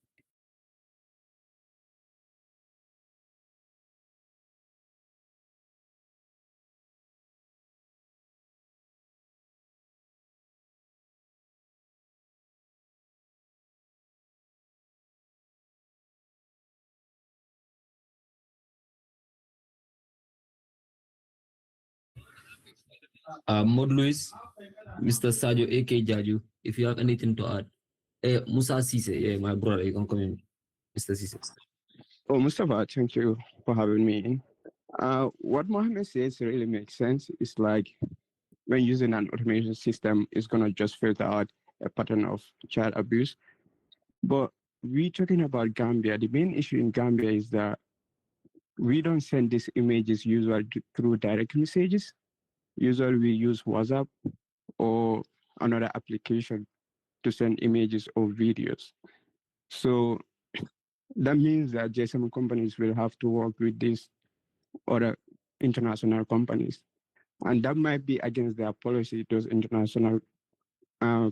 Mod Luis, Mr. Sajo, AK Jaju, if you have anything to add. Musa Sise, yeah, my brother, you can come in, Mr. Sise. Oh, Mustafa, thank you for having me in. What Mohammed says really makes sense. It's like when using an automation system, it's going to just filter out a pattern of child abuse. But we talking about Gambia. The main issue in Gambia is that we don't send these images usually through direct messages. Usually we use WhatsApp or another application to send images or videos. So that means that GSM companies will have to work with these other international companies. And that might be against their policy, those international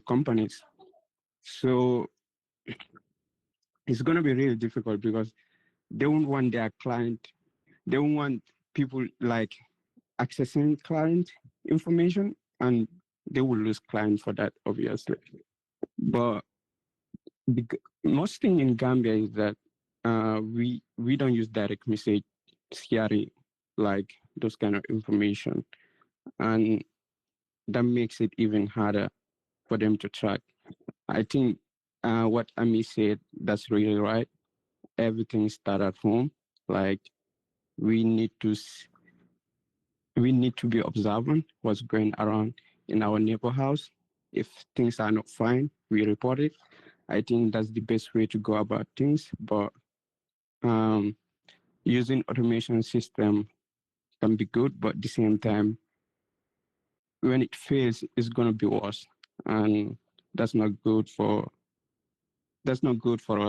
companies. So it's going to be really difficult because they won't want their client, they won't want people like accessing client information, and they will lose client for that, obviously. But the most thing in Gambia is that we don't use direct message sharing, like those kind of information. And that makes it even harder for them to track. I think what Ami said, that's really right. Everything starts at home. Like we need to be observant what's going around in our neighbor house. If things are not fine, we report it. I think that's the best way to go about things. But using automation system can be good, but at the same time, when it fails, it's gonna be worse, and that's not good for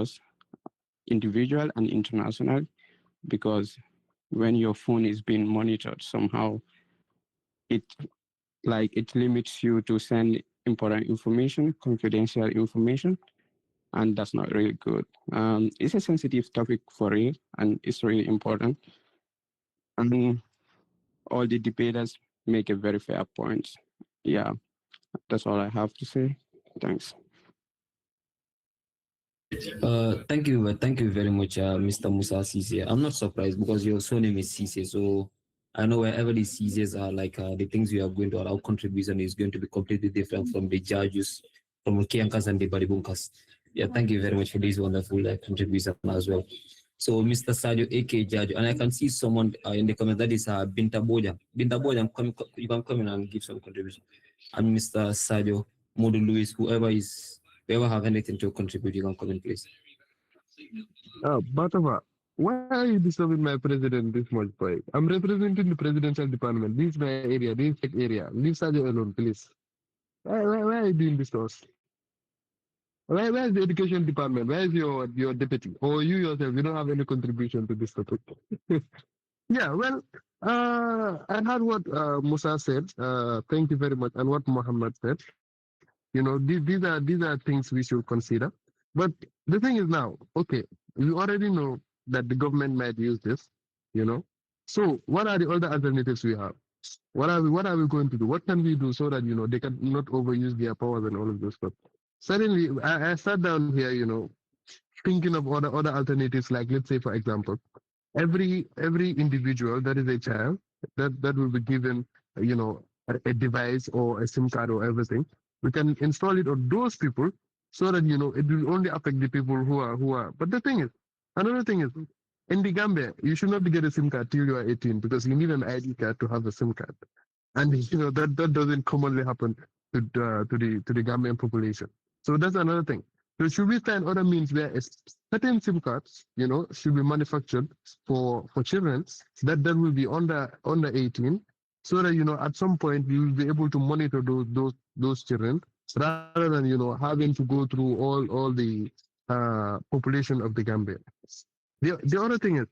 us, individual and international, because when your phone is being monitored somehow, it limits you to send important information, confidential information, and that's not really good. It's a sensitive topic for real, and it's really important. And all the debaters make a very fair point. Yeah, that's all I have to say. Thanks. Thank you very much, Mr. Musa Cisse. I'm not surprised because your surname is Cisse, so I know wherever the Cisses are, like the things we are going to, our contribution is going to be completely different from the judges, from the Kiankas and the Baribunkas. Yeah, thank you very much for this wonderful contribution as well. So, Mr. Sadio, AK Judge, and I can see someone in the comment that is Binta Boja. Binta Boja, you can come in and give some contribution. And Mr. Sadio, Modu Luis, whoever have anything to contribute, you can come in, please. Batava, why are you disturbing my president this much, boy? I'm representing the presidential department. This is my area. This is tech area. Leave Sadio alone, please. Why are you doing this to us? Where is the education department? Where is your deputy? Or you yourself, you don't have any contribution to this topic. Yeah, well, I heard what Musa said. Thank you very much. And what Muhammad said. These are things we should consider. But the thing is now, okay, we already know that the government might use this, So what are the other alternatives we have? What are we going to do? What can we do so that they can not overuse their powers and all of those stuff? Suddenly, I sat down here, thinking of other alternatives. Like, let's say, for example, every individual that is a child that will be given, a device or a SIM card or everything. We can install it on those people so that it will only affect the people who are. But another thing is, in the Gambia, you should not get a SIM card till you are 18 because you need an ID card to have a SIM card, and that doesn't commonly happen to the Gambian population. So that's another thing. So should we find other means where certain SIM cards, should be manufactured for children that will be under 18, so that at some point we will be able to monitor those children rather than having to go through all the population of the Gambia. The other thing is,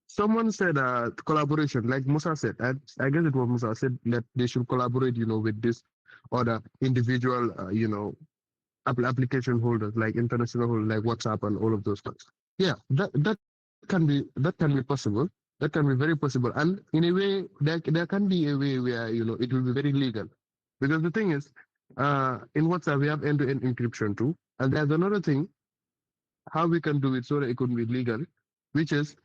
someone said collaboration, like Musa said. I guess it was Musa said that they should collaborate, with this other individual, application holders, like international holders, like WhatsApp and all of those things. Yeah, that can be possible. That can be very possible. And in a way, there can be a way where it will be very legal, because the thing is, in WhatsApp we have end-to-end encryption too, and there's another thing how we can do it so that it could be legal, which is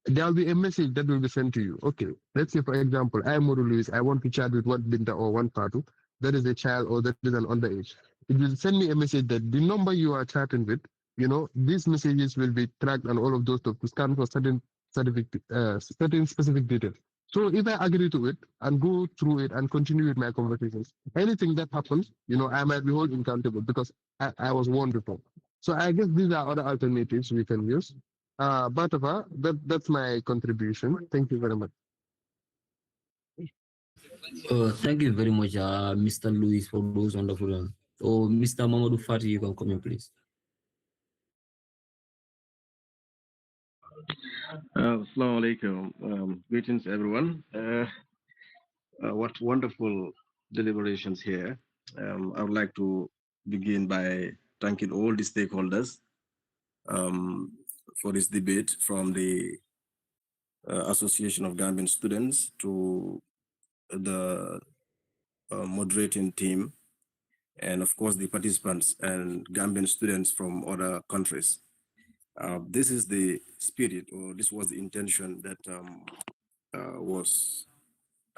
there'll be a message that will be sent to you. Okay, let's say for example, I'm Modu Luis, I want to chat with one Binta or one Patu, that is a child or that is an underage. It will send me a message that the number you are chatting with, these messages will be tracked and all of those stuff to scan for certain specific details. So if I agree to it and go through it and continue with my conversations, anything that happens, I might be held accountable because I was warned before. So I guess these are other alternatives we can use. Batava, that's my contribution. Thank you very much. Thank you very much, Mr. Louis, for those wonderful. So, Mr. Mamadou Fati, you can come in, please. Assalamu alaikum. Greetings, everyone. What wonderful deliberations here. I would like to begin by thanking all the stakeholders for this debate, from the Association of Gambian Students to the moderating team, and of course the participants and Gambian students from other countries. This is the spirit, or this was the intention that was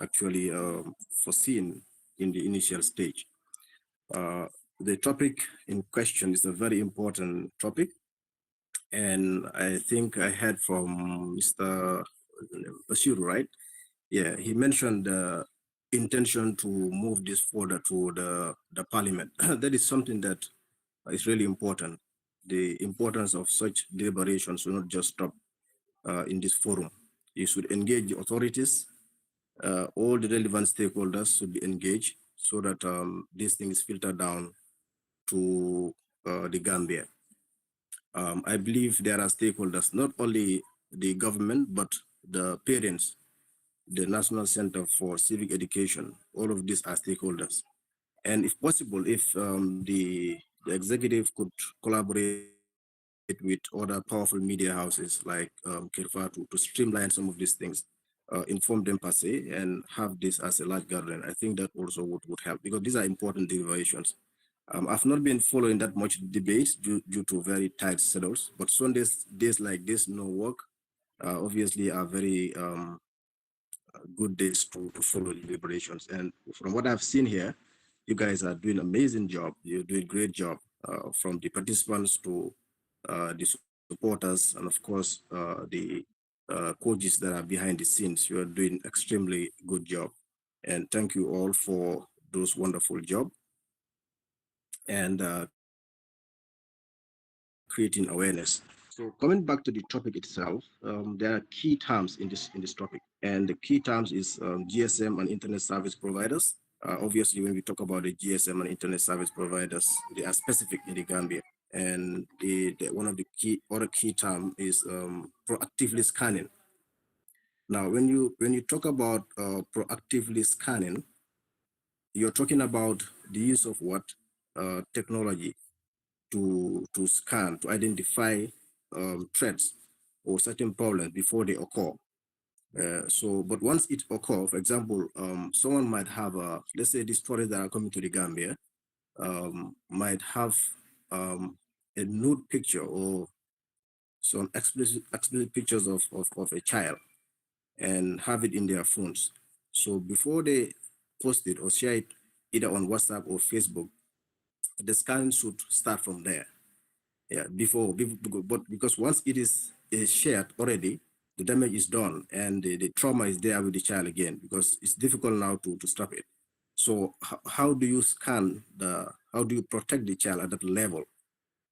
actually foreseen in the initial stage. The topic in question is a very important topic, and I think I heard from Mr. Bashir, right? Yeah, he mentioned the intention to move this further to the parliament. That is something that is really important. The importance of such deliberations will not just stop in this forum. You should engage the authorities. All the relevant stakeholders should be engaged so that these things filter down to the Gambia. I believe there are stakeholders, not only the government, but the parents, the National Center for Civic Education. All of these are stakeholders. And if possible, if the executive could collaborate with other powerful media houses like Kirfa to streamline some of these things, inform them per se, and have this as a large gathering, I think that also would help, because these are important deliberations. I've not been following that much debates due to very tight schedules, but Sundays, days like this, no work, obviously are very good days to follow deliberations. And from what I've seen here, you guys are doing an amazing job. You're doing a great job, from the participants to the supporters, and of course, the coaches that are behind the scenes. You are doing extremely good job. And thank you all for those wonderful job and creating awareness. So coming back to the topic itself, there are key terms in this topic, and the key terms is GSM and internet service providers. Obviously, when we talk about the GSM and internet service providers, they are specific in the Gambia, and one of the other key term is proactively scanning. Now, when you talk about proactively scanning, you're talking about the use of what technology to scan, to identify threats or certain problems before they occur. But once it occurs, for example, someone might have let's say these tourists that are coming to the Gambia might have a nude picture or some explicit pictures of a child and have it in their phones. So before they post it or share it either on WhatsApp or Facebook, the scanning should start from there. Yeah, but because once it is shared already, the damage is done and the trauma is there with the child again, because it's difficult now to stop it. So how do you scan how do you protect the child at that level?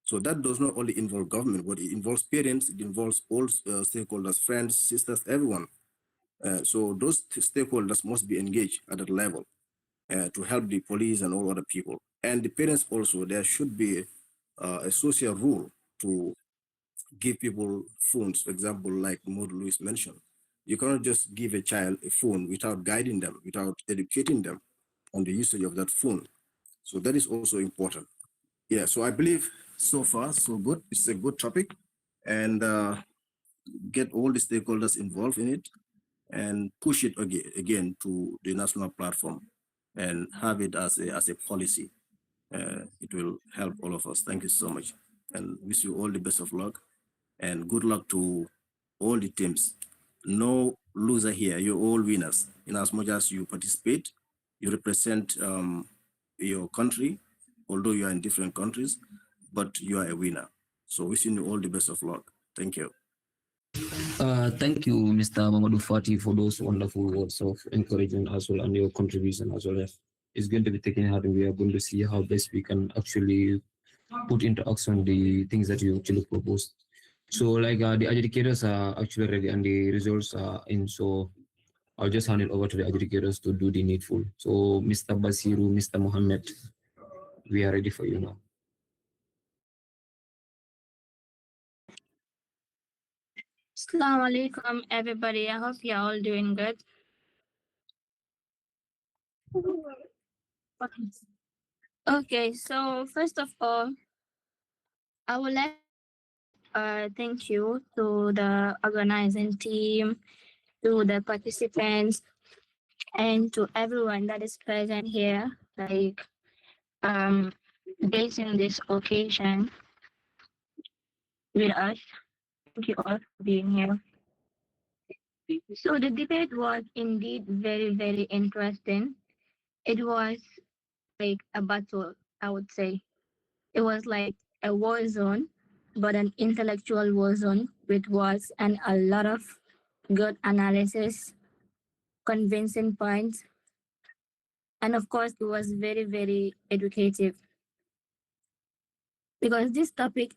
So that does not only involve government, but it involves parents, it involves all stakeholders, friends, sisters, everyone. So those stakeholders must be engaged at that level to help the police and all other people. And the parents also, there should be a social rule to give people phones, for example, like Maud Louis mentioned. You cannot just give a child a phone without guiding them, without educating them on the usage of that phone. So that is also important. Yeah, so I believe so far, so good. It's a good topic, and get all the stakeholders involved in it and push it again to the national platform and have it as a policy. It will help all of us. Thank you so much, and wish you all the best of luck, and good luck to all the teams. No loser here. You're all winners. In as much as you participate, you represent your country, although you are in different countries, but you are a winner. So wishing you all the best of luck. Thank you. Thank you, Mr. Mamadou Fati, for those wonderful words of encouragement as well and your contribution as well. It's going to be taken hard, and we are going to see how best we can actually put into action the things that you actually proposed. So, like the adjudicators are actually ready and the results are in. So, I'll just hand it over to the adjudicators to do the needful. So, Mr. Basiru, Mr. Mohammed, we are ready for you now. Assalamu alaikum, everybody. I hope you're all doing good. Okay, so first of all, I would like thank you to the organizing team, to the participants, and to everyone that is present here, like gracing this occasion with us. Thank you all for being here. So the debate was indeed very, very interesting. It was like a battle, I would say. It was like a war zone, but an intellectual war zone with words and a lot of good analysis, convincing points. And of course, it was very, very educative. Because this topic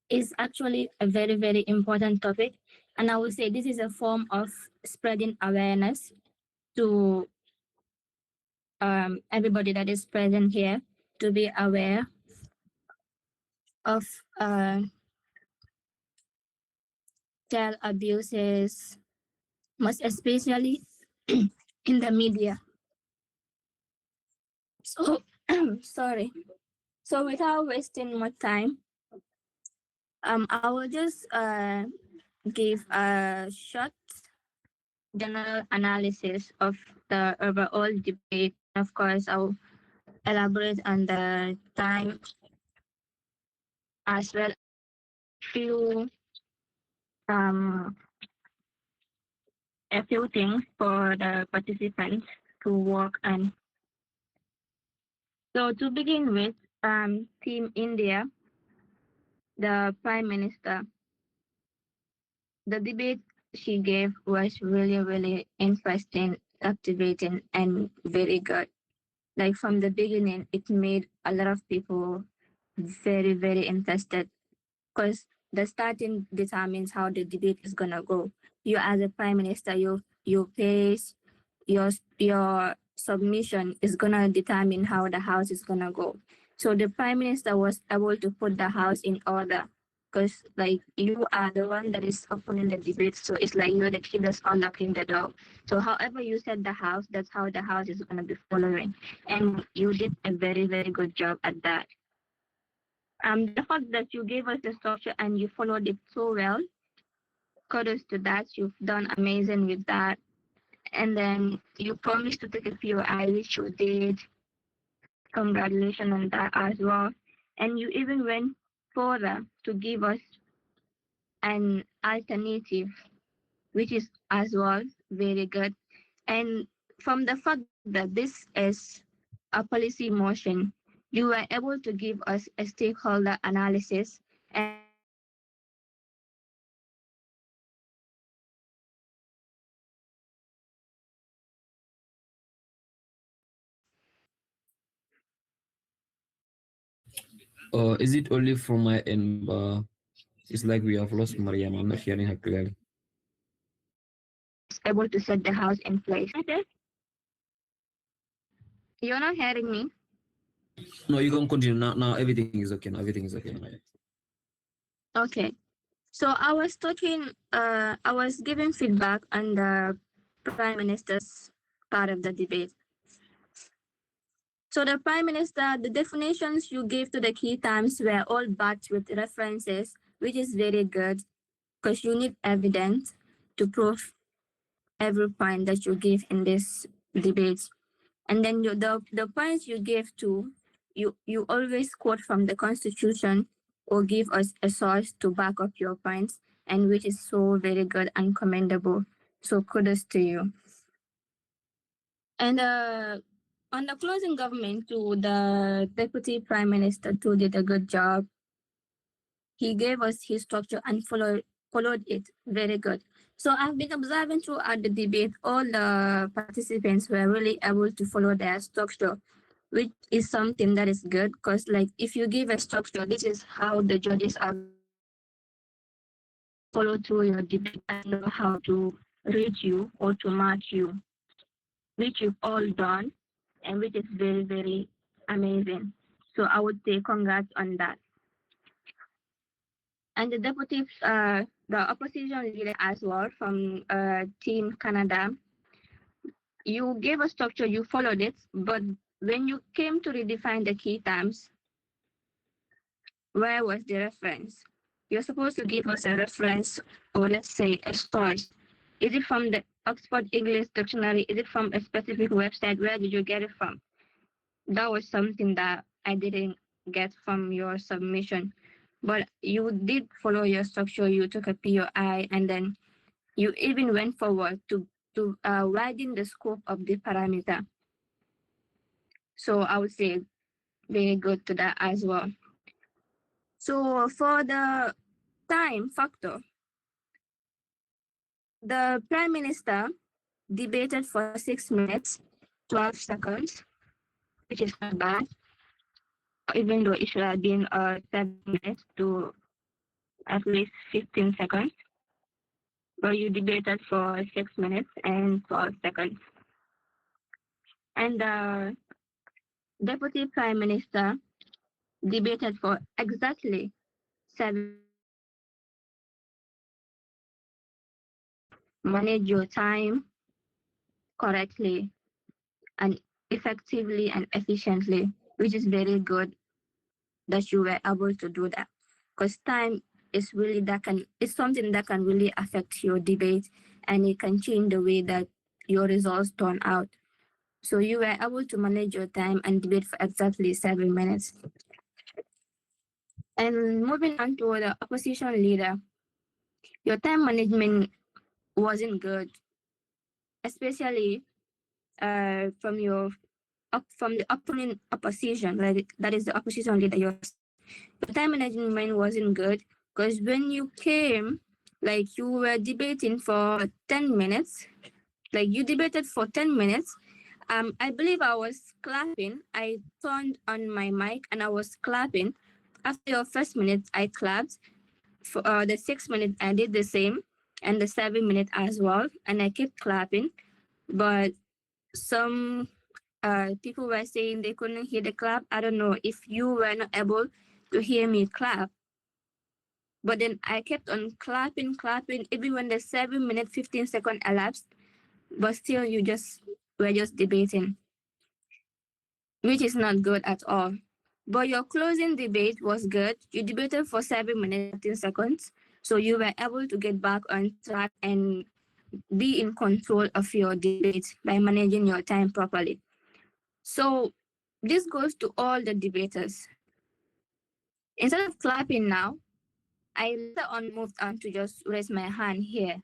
is actually a very, very important topic. And I would say this is a form of spreading awareness to everybody that is present here to be aware of child abuses, most especially in the media. So, sorry. So without wasting more time, I will just give a short general analysis of the overall debate. Of course, I'll elaborate on the time as well. Few um a few things for the participants to work on. So to begin with, Team India, the Prime Minister, the debate she gave was really, really interesting, captivating, and very good. Like from the beginning, it made a lot of people very, very interested because the starting determines how the debate is gonna go. You as a prime minister, your pace, your submission is gonna determine how the house is gonna go. So the prime minister was able to put the house in order because like you are the one that is opening the debate. So it's like you're the key that's unlocking the door. So however you set the house, that's how the house is gonna be following. And you did a very, very good job at that. The fact that you gave us the structure and you followed it so well, kudos to that. You've done amazing with that. And then you promised to take a POI, which you did. Congratulations on that as well. And you even went further to give us an alternative, which is as well very good. And from the fact that this is a policy motion, you were able to give us a stakeholder analysis and Is it only from my end? It's like we have lost Mariam. I'm not hearing her clearly. able to set the house in place. You're not hearing me? No, you can continue now. Now everything is okay. Now everything is okay. Now. Okay. So I was talking, I was giving feedback on the Prime Minister's part of the debate. So the Prime Minister, the definitions you gave to the key terms were all backed with references, which is very good because you need evidence to prove every point that you give in this debate. And then the points you gave to, you always quote from the Constitution or give us a source to back up your points, and which is so very good and commendable. So kudos to you. And on the closing government to the Deputy Prime Minister too did a good job. He gave us his structure and followed it very good. So I've been observing throughout the debate, all the participants were really able to follow their structure, which is something that is good because like if you give a structure, this is how the judges are follow through your debate and know how to rate you or to mark you, which you've all done and which is very, very amazing. So I would say congrats on that. And the deputy, the opposition leader as well from Team Canada, you gave a structure, you followed it, but when you came to redefine the key terms, where was the reference? You're supposed to give us a reference or let's say a source. Is it from the Oxford English Dictionary? Is it from a specific website? Where did you get it from? That was something that I didn't get from your submission. But you did follow your structure. You took a POI and then you even went forward to widen the scope of the parameter. So I would say very good to that as well. So for the time factor, the Prime Minister debated for 6 minutes, 12 seconds, which is not bad, even though it should have been 7 minutes to at least 15 seconds. where you debated for 6 minutes and 12 seconds. And the Deputy Prime Minister debated for exactly 7 manage your time correctly and effectively and efficiently, which is very good that you were able to do that. Because time is really it's something that can really affect your debate and it can change the way that your results turn out. So you were able to manage your time and debate for exactly 7 minutes. And moving on to the opposition leader, your time management wasn't good, especially from the opponent opposition, like that is the opposition leader. Your time management wasn't good because when you came, like you were debating for 10 minutes, like you debated for 10 minutes. I believe I was clapping. I turned on my mic and I was clapping. After your first minute, I clapped. For the 6 minutes, I did the same, and the 7 minute as well, and I kept clapping. But some people were saying they couldn't hear the clap. I don't know if you were not able to hear me clap. But then I kept on clapping, even when the 7 minute 15-second elapsed. But still, you were just debating, which is not good at all. But your closing debate was good. You debated for 7 minutes 15 seconds, so you were able to get back on track and be in control of your debate by managing your time properly. So this goes to all the debaters. Instead of clapping now, I later on moved on to just raise my hand here,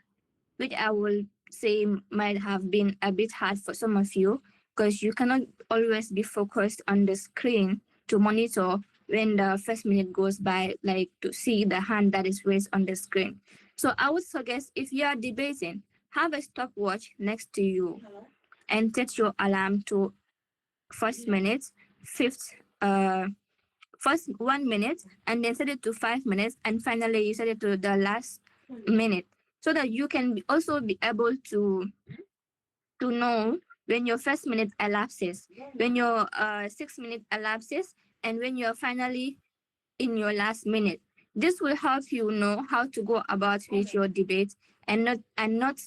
which I will say might have been a bit hard for some of you because you cannot always be focused on the screen to monitor when the first minute goes by, like to see the hand that is raised on the screen. So I would suggest if you are debating, have a stopwatch next to you and set your alarm to first minute, first 1 minute, and then set it to 5 minutes, and finally you set it to the last minute, so that you can also be able to know when your first minute elapses, when your 6 minute elapses, and when you're finally in your last minute. This will help you know how to go about with your debate and not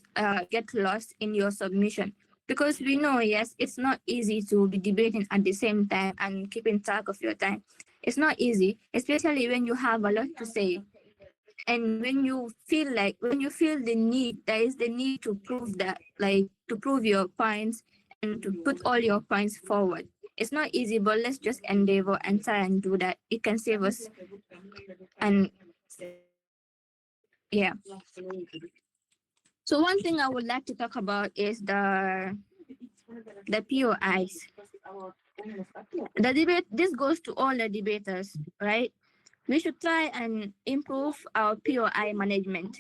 get lost in your submission. Because we know, yes, it's not easy to be debating at the same time and keeping track of your time. It's not easy, especially when you have a lot to say. And when you feel the need, there is the need to prove that, like to prove your points and to put all your points forward. It's not easy, but let's just endeavor and try and do that. It can save us. And yeah. So one thing I would like to talk about is the POIs. The debate, this goes to all the debaters, right? We should try and improve our POI management,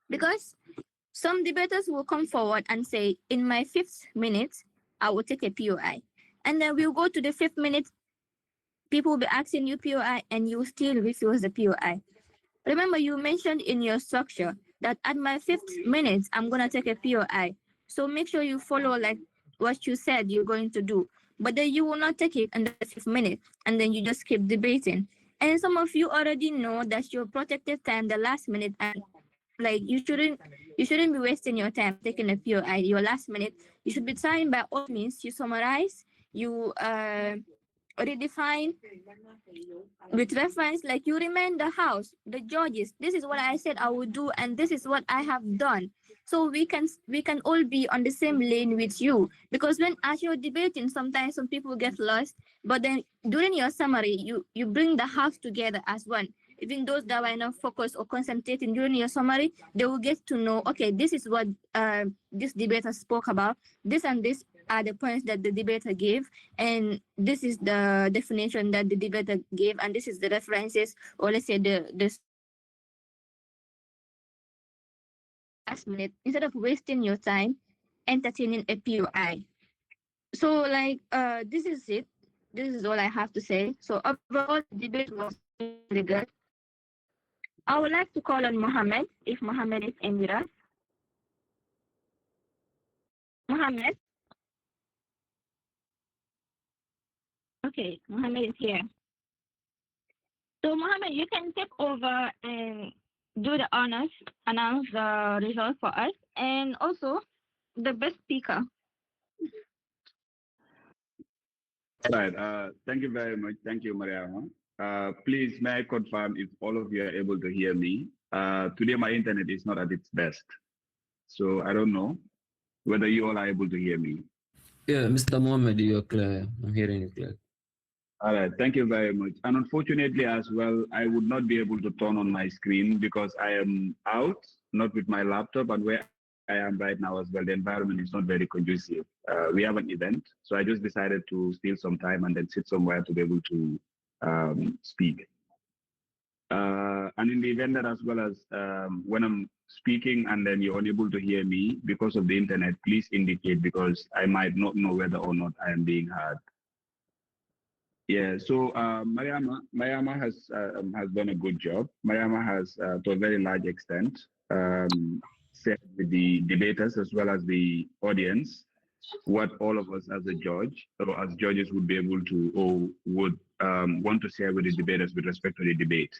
because some debaters will come forward and say, in my 5th minute, I will take a POI. And then we'll go to the 5th minute, people will be asking you POI and you still refuse the POI. Remember, you mentioned in your structure that at my 5th minute, I'm going to take a POI. So make sure you follow like what you said you're going to do. But then you will not take it in the 5th minute, and then you just keep debating. And some of you already know that your protected time, the last minute, and like you shouldn't be wasting your time taking a POI. Your last minute, you should be trying by all means. You summarize, you redefine with reference, like you remind the house, the judges, this is what I said I would do and this is what I have done, so we can all be on the same lane with you. Because when as you're debating, sometimes some people get lost, but then during your summary you bring the house together as one. Even those that were not focused or concentrating during your summary, they will get to know, okay, this is what this debater spoke about, this and this are the points that the debater gave, and this is the definition that the debater gave, and this is the references, or let's say the last minute, instead of wasting your time entertaining a POI. So like this is it. This is all I have to say. So overall, the debate was really good. I would like to call on Mohammed, if Mohammed is in with us. Mohammed? Okay, Mohammed is here. So Mohammed, you can take over and do the honors, announce the result for us, and also the best speaker. All right. Thank you very much. Thank you, Mariama. Please, may I confirm if all of you are able to hear me? Today, my internet is not at its best. So I don't know whether you all are able to hear me. Yeah, Mr. Mohammed, you're clear. I'm hearing you clear. All right. Thank you very much. And unfortunately, as well, I would not be able to turn on my screen because I am out, not with my laptop, and where I am right now as well, the environment is not very conducive. We have an event, so I just decided to steal some time and then sit somewhere to be able to speak. And in the event that as well as when I'm speaking and then you're unable to hear me because of the internet, please indicate because I might not know whether or not I am being heard. Yeah, so Mariama has done a good job. Mariama has, to a very large extent, said with the debaters as well as the audience what all of us as a judge or as judges would be able to or would want to share with the debaters with respect to the debate.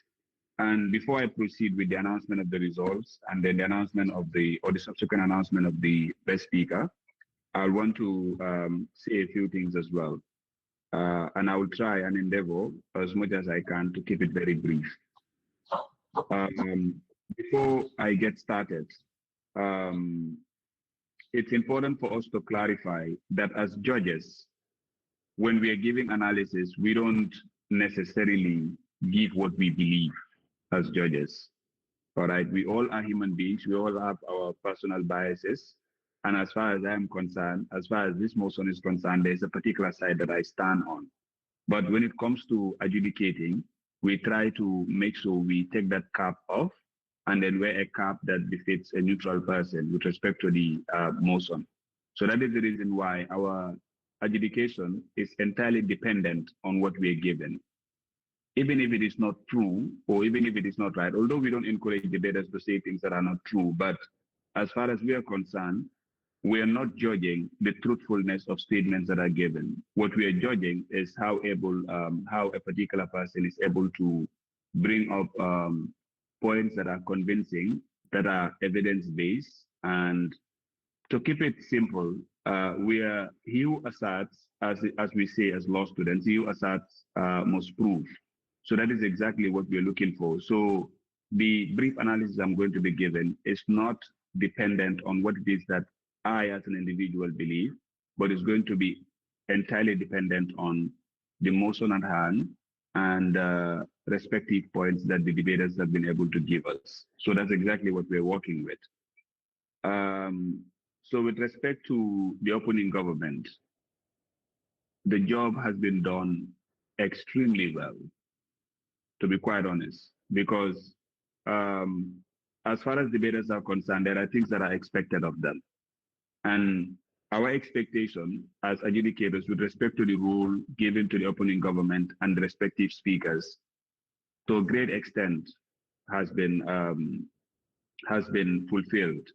And before I proceed with the announcement of the results and then the announcement of the subsequent announcement of the best speaker, I want to say a few things as well. And I will try and endeavor as much as I can to keep it very brief. Before I get started, it's important for us to clarify that as judges, when we are giving analysis, we don't necessarily give what we believe as judges. All right, we all are human beings. We all have our personal biases. And as far as I am concerned, as far as this motion is concerned, there's a particular side that I stand on. But when it comes to adjudicating, we try to make sure we take that cap off and then wear a cap that befits a neutral person with respect to the motion. So that is the reason why our adjudication is entirely dependent on what we are given. Even if it is not true, or even if it is not right, although we don't encourage debaters to say things that are not true, but as far as we are concerned, we are not judging the truthfulness of statements that are given. What we are judging is how a particular person is able to bring up points that are convincing, that are evidence-based. And to keep it simple, we are he who asserts, as we say as law students, he who asserts must prove. So that is exactly what we're looking for. So the brief analysis I'm going to be given is not dependent on what it is that I as an individual believe, but it's going to be entirely dependent on the motion at hand and respective points that the debaters have been able to give us. So that's exactly what we're working with. So with respect to the opening government, the job has been done extremely well, to be quite honest, because as far as debaters are concerned, there are things that are expected of them. And our expectation as adjudicators with respect to the role given to the opening government and the respective speakers, to a great extent, has been fulfilled.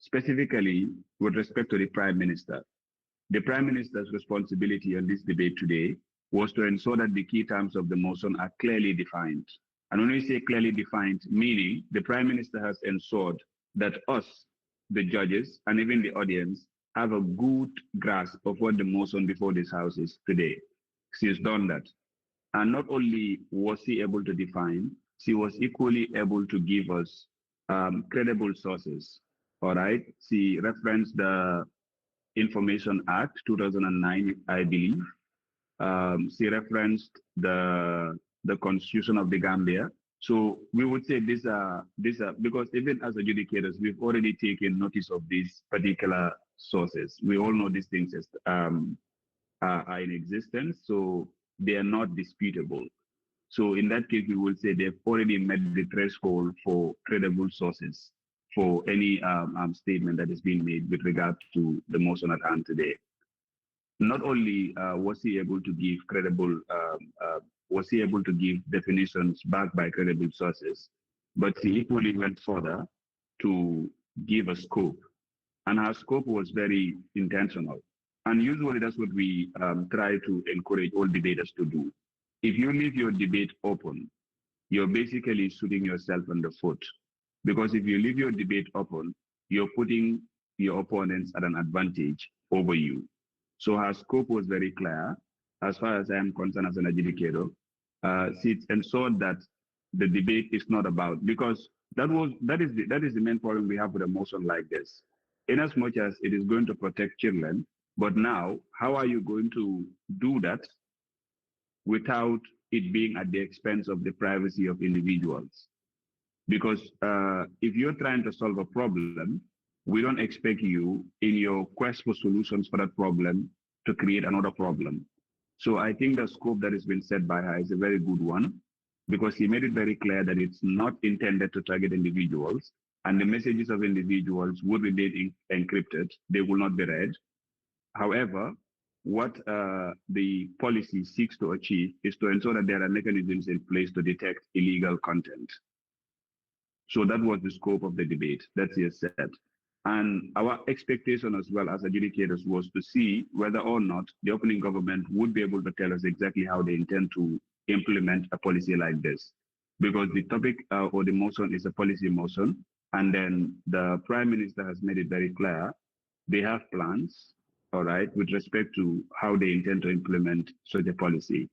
Specifically, with respect to the Prime Minister. The Prime Minister's responsibility on this debate today was to ensure that the key terms of the motion are clearly defined. And when we say clearly defined, meaning the Prime Minister has ensured that us, the judges, and even the audience have a good grasp of what the motion before this House is today. She has done that. And not only was she able to define, she was equally able to give us credible sources. All right. She referenced the Information Act 2009, I believe. She referenced the Constitution of the Gambia. So we would say these are because even as adjudicators, we've already taken notice of these particular sources. We all know these things are in existence, so they are not disputable. So in that case, we will say they've already met the threshold for credible sources for any statement that is being made with regard to the motion at hand today. Not only was he able to give credible was he able to give definitions backed by credible sources, but he equally went further to give a scope. And her scope was very intentional. And usually that's what we try to encourage all debaters to do. If you leave your debate open, you're basically shooting yourself in the foot. Because if you leave your debate open, you're putting your opponents at an advantage over you. So her scope was very clear. As far as I am concerned as an adjudicator, she ensured that the debate is not about, because that is the main problem we have with a motion like this. In as much as it is going to protect children, but now how are you going to do that without it being at the expense of the privacy of individuals? Because if you're trying to solve a problem, we don't expect you in your quest for solutions for that problem to create another problem. So I think the scope that has been set by her is a very good one, because he made it very clear that it's not intended to target individuals, and the messages of individuals would remain encrypted. They will not be read. However, what the policy seeks to achieve is to ensure that there are mechanisms in place to detect illegal content. So that was the scope of the debate that he has said. And our expectation as well as adjudicators was to see whether or not the opening government would be able to tell us exactly how they intend to implement a policy like this. Because the topic or the motion is a policy motion, and then the Prime Minister has made it very clear they have plans, all right, with respect to how they intend to implement such a policy.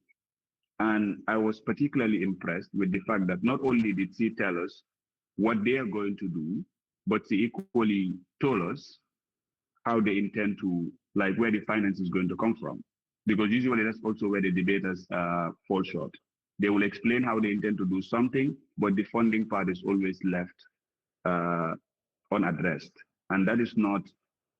And I was particularly impressed with the fact that not only did she tell us what they are going to do, but she equally told us how they intend to, like where the finance is going to come from. Because usually that's also where the debaters fall short. They will explain how they intend to do something, but the funding part is always left unaddressed. And that is not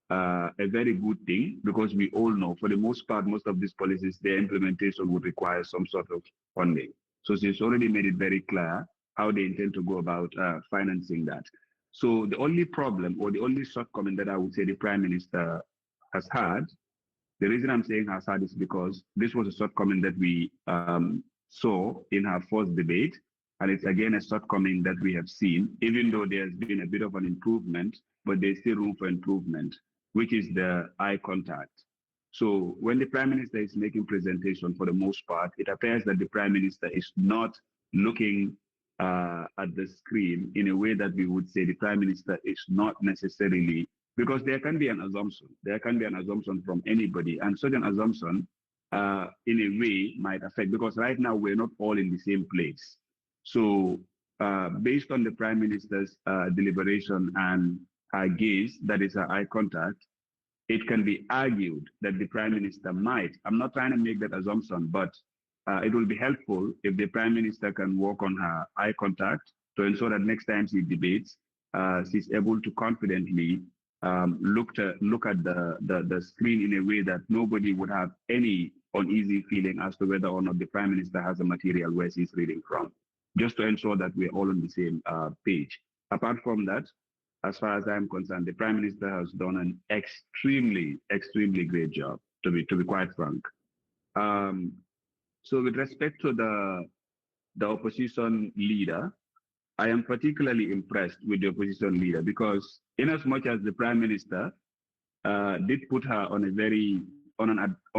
a very good thing, because we all know for the most part, most of these policies, their implementation would require some sort of funding. So she's already made it very clear how they intend to go about financing that. So the only problem or the only shortcoming that I would say the Prime Minister has had, the reason I'm saying has had is because this was a shortcoming that we saw in her first debate. And it's again a shortcoming that we have seen, even though there's been a bit of an improvement, but there's still room for improvement, which is the eye contact. So when the Prime Minister is making presentation, for the most part, it appears that the Prime Minister is not looking at the screen in a way that we would say the Prime Minister is not necessarily, because there can be an assumption. There can be an assumption from anybody, and such an assumption in a way might affect, because right now we're not all in the same place. So based on the Prime Minister's deliberation and her gaze, that is her eye contact, it can be argued that the Prime Minister might, I'm not trying to make that assumption, but it will be helpful if the Prime Minister can work on her eye contact to ensure that next time she debates, she's able to confidently look at the screen in a way that nobody would have any uneasy feeling as to whether or not the Prime Minister has a material where she's reading from, just to ensure that we're all on the same page. Apart from that, as far as I'm concerned, the Prime Minister has done an extremely, extremely great job, to be quite frank. So with respect to the opposition leader, I am particularly impressed with the opposition leader, because in as much as the Prime Minister did put her on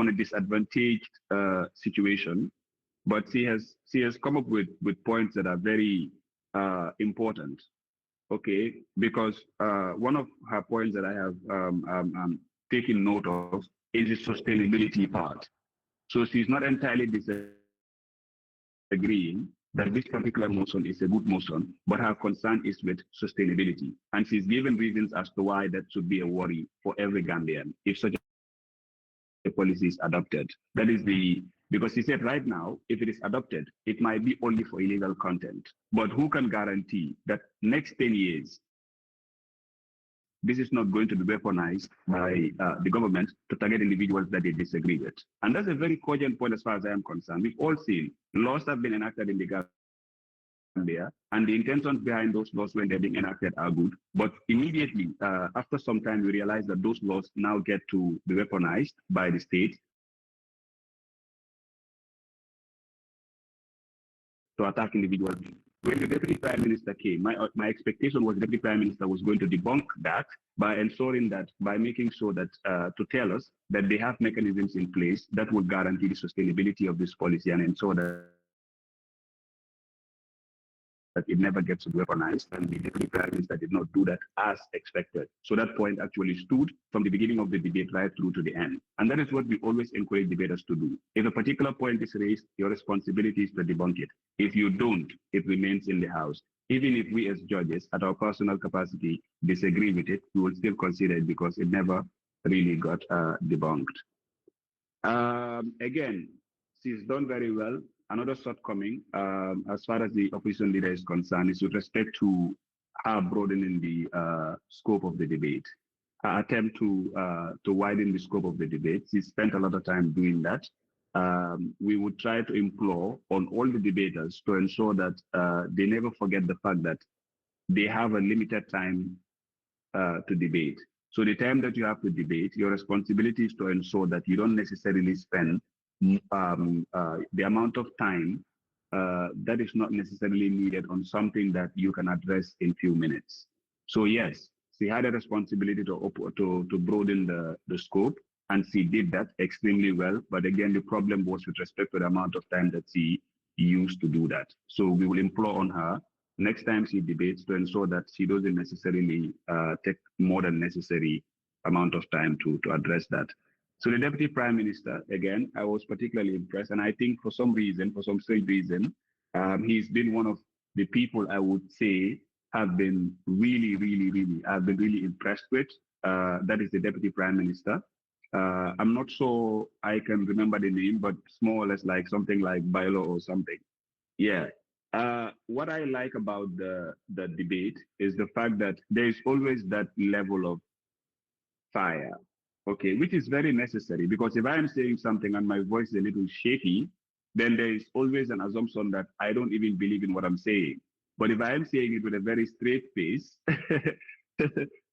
a disadvantaged situation, but she has come up with points that are very important. Okay, because one of her points that I have taken note of is the sustainability part. So she's not entirely disagreeing that this particular motion is a good motion, but her concern is with sustainability. And she's given reasons as to why that should be a worry for every Gambian if such a policy is adopted. That is because she said right now, if it is adopted, it might be only for illegal content. But who can guarantee that next 10 years, this is not going to be weaponized by the government to target individuals that they disagree with? And that's a very cogent point as far as I am concerned. We've all seen laws have been enacted in the Gambia, and the intentions behind those laws when they're being enacted are good. But immediately, after some time, we realize that those laws now get to be weaponized by the state to attack individuals. When the Deputy Prime Minister came, my expectation was the Deputy Prime Minister was going to debunk that by ensuring that, by making sure that, to tell us that they have mechanisms in place that would guarantee the sustainability of this policy and ensure that it never gets weaponized, and the Deputy Prime Minister did not do that as expected. So that point actually stood from the beginning of the debate right through to the end. And that is what we always encourage debaters to do. If a particular point is raised, your responsibility is to debunk it. If you don't, it remains in the House. Even if we as judges, at our personal capacity, disagree with it, we will still consider it because it never really got debunked. Again, she's done very well. Another shortcoming, as far as the opposition leader is concerned, is with respect to her broadening the scope of the debate. Her attempt to widen the scope of the debate. She spent a lot of time doing that. We would try to implore on all the debaters to ensure that they never forget the fact that they have a limited time to debate. So the time that you have to debate, your responsibility is to ensure that you don't necessarily spend the amount of time that is not necessarily needed on something that you can address in few minutes. So yes, she had a responsibility to broaden the scope, and she did that extremely well. But again, the problem was with respect to the amount of time that she used to do that. So we will implore on her next time she debates to ensure that she doesn't necessarily take more than necessary amount of time to address that. So the Deputy Prime Minister, again, I was particularly impressed. And I think for some reason, for some strange reason, he's been one of the people I would say have been I've been really impressed with. That is the Deputy Prime Minister. I'm not sure I can remember the name, but it's more or less like something like Bailo or something. Yeah. What I like about the debate is the fact that there is always that level of fire, okay, which is very necessary, because if I am saying something and my voice is a little shaky, then there is always an assumption that I don't even believe in what I'm saying. But if I am saying it with a very straight face,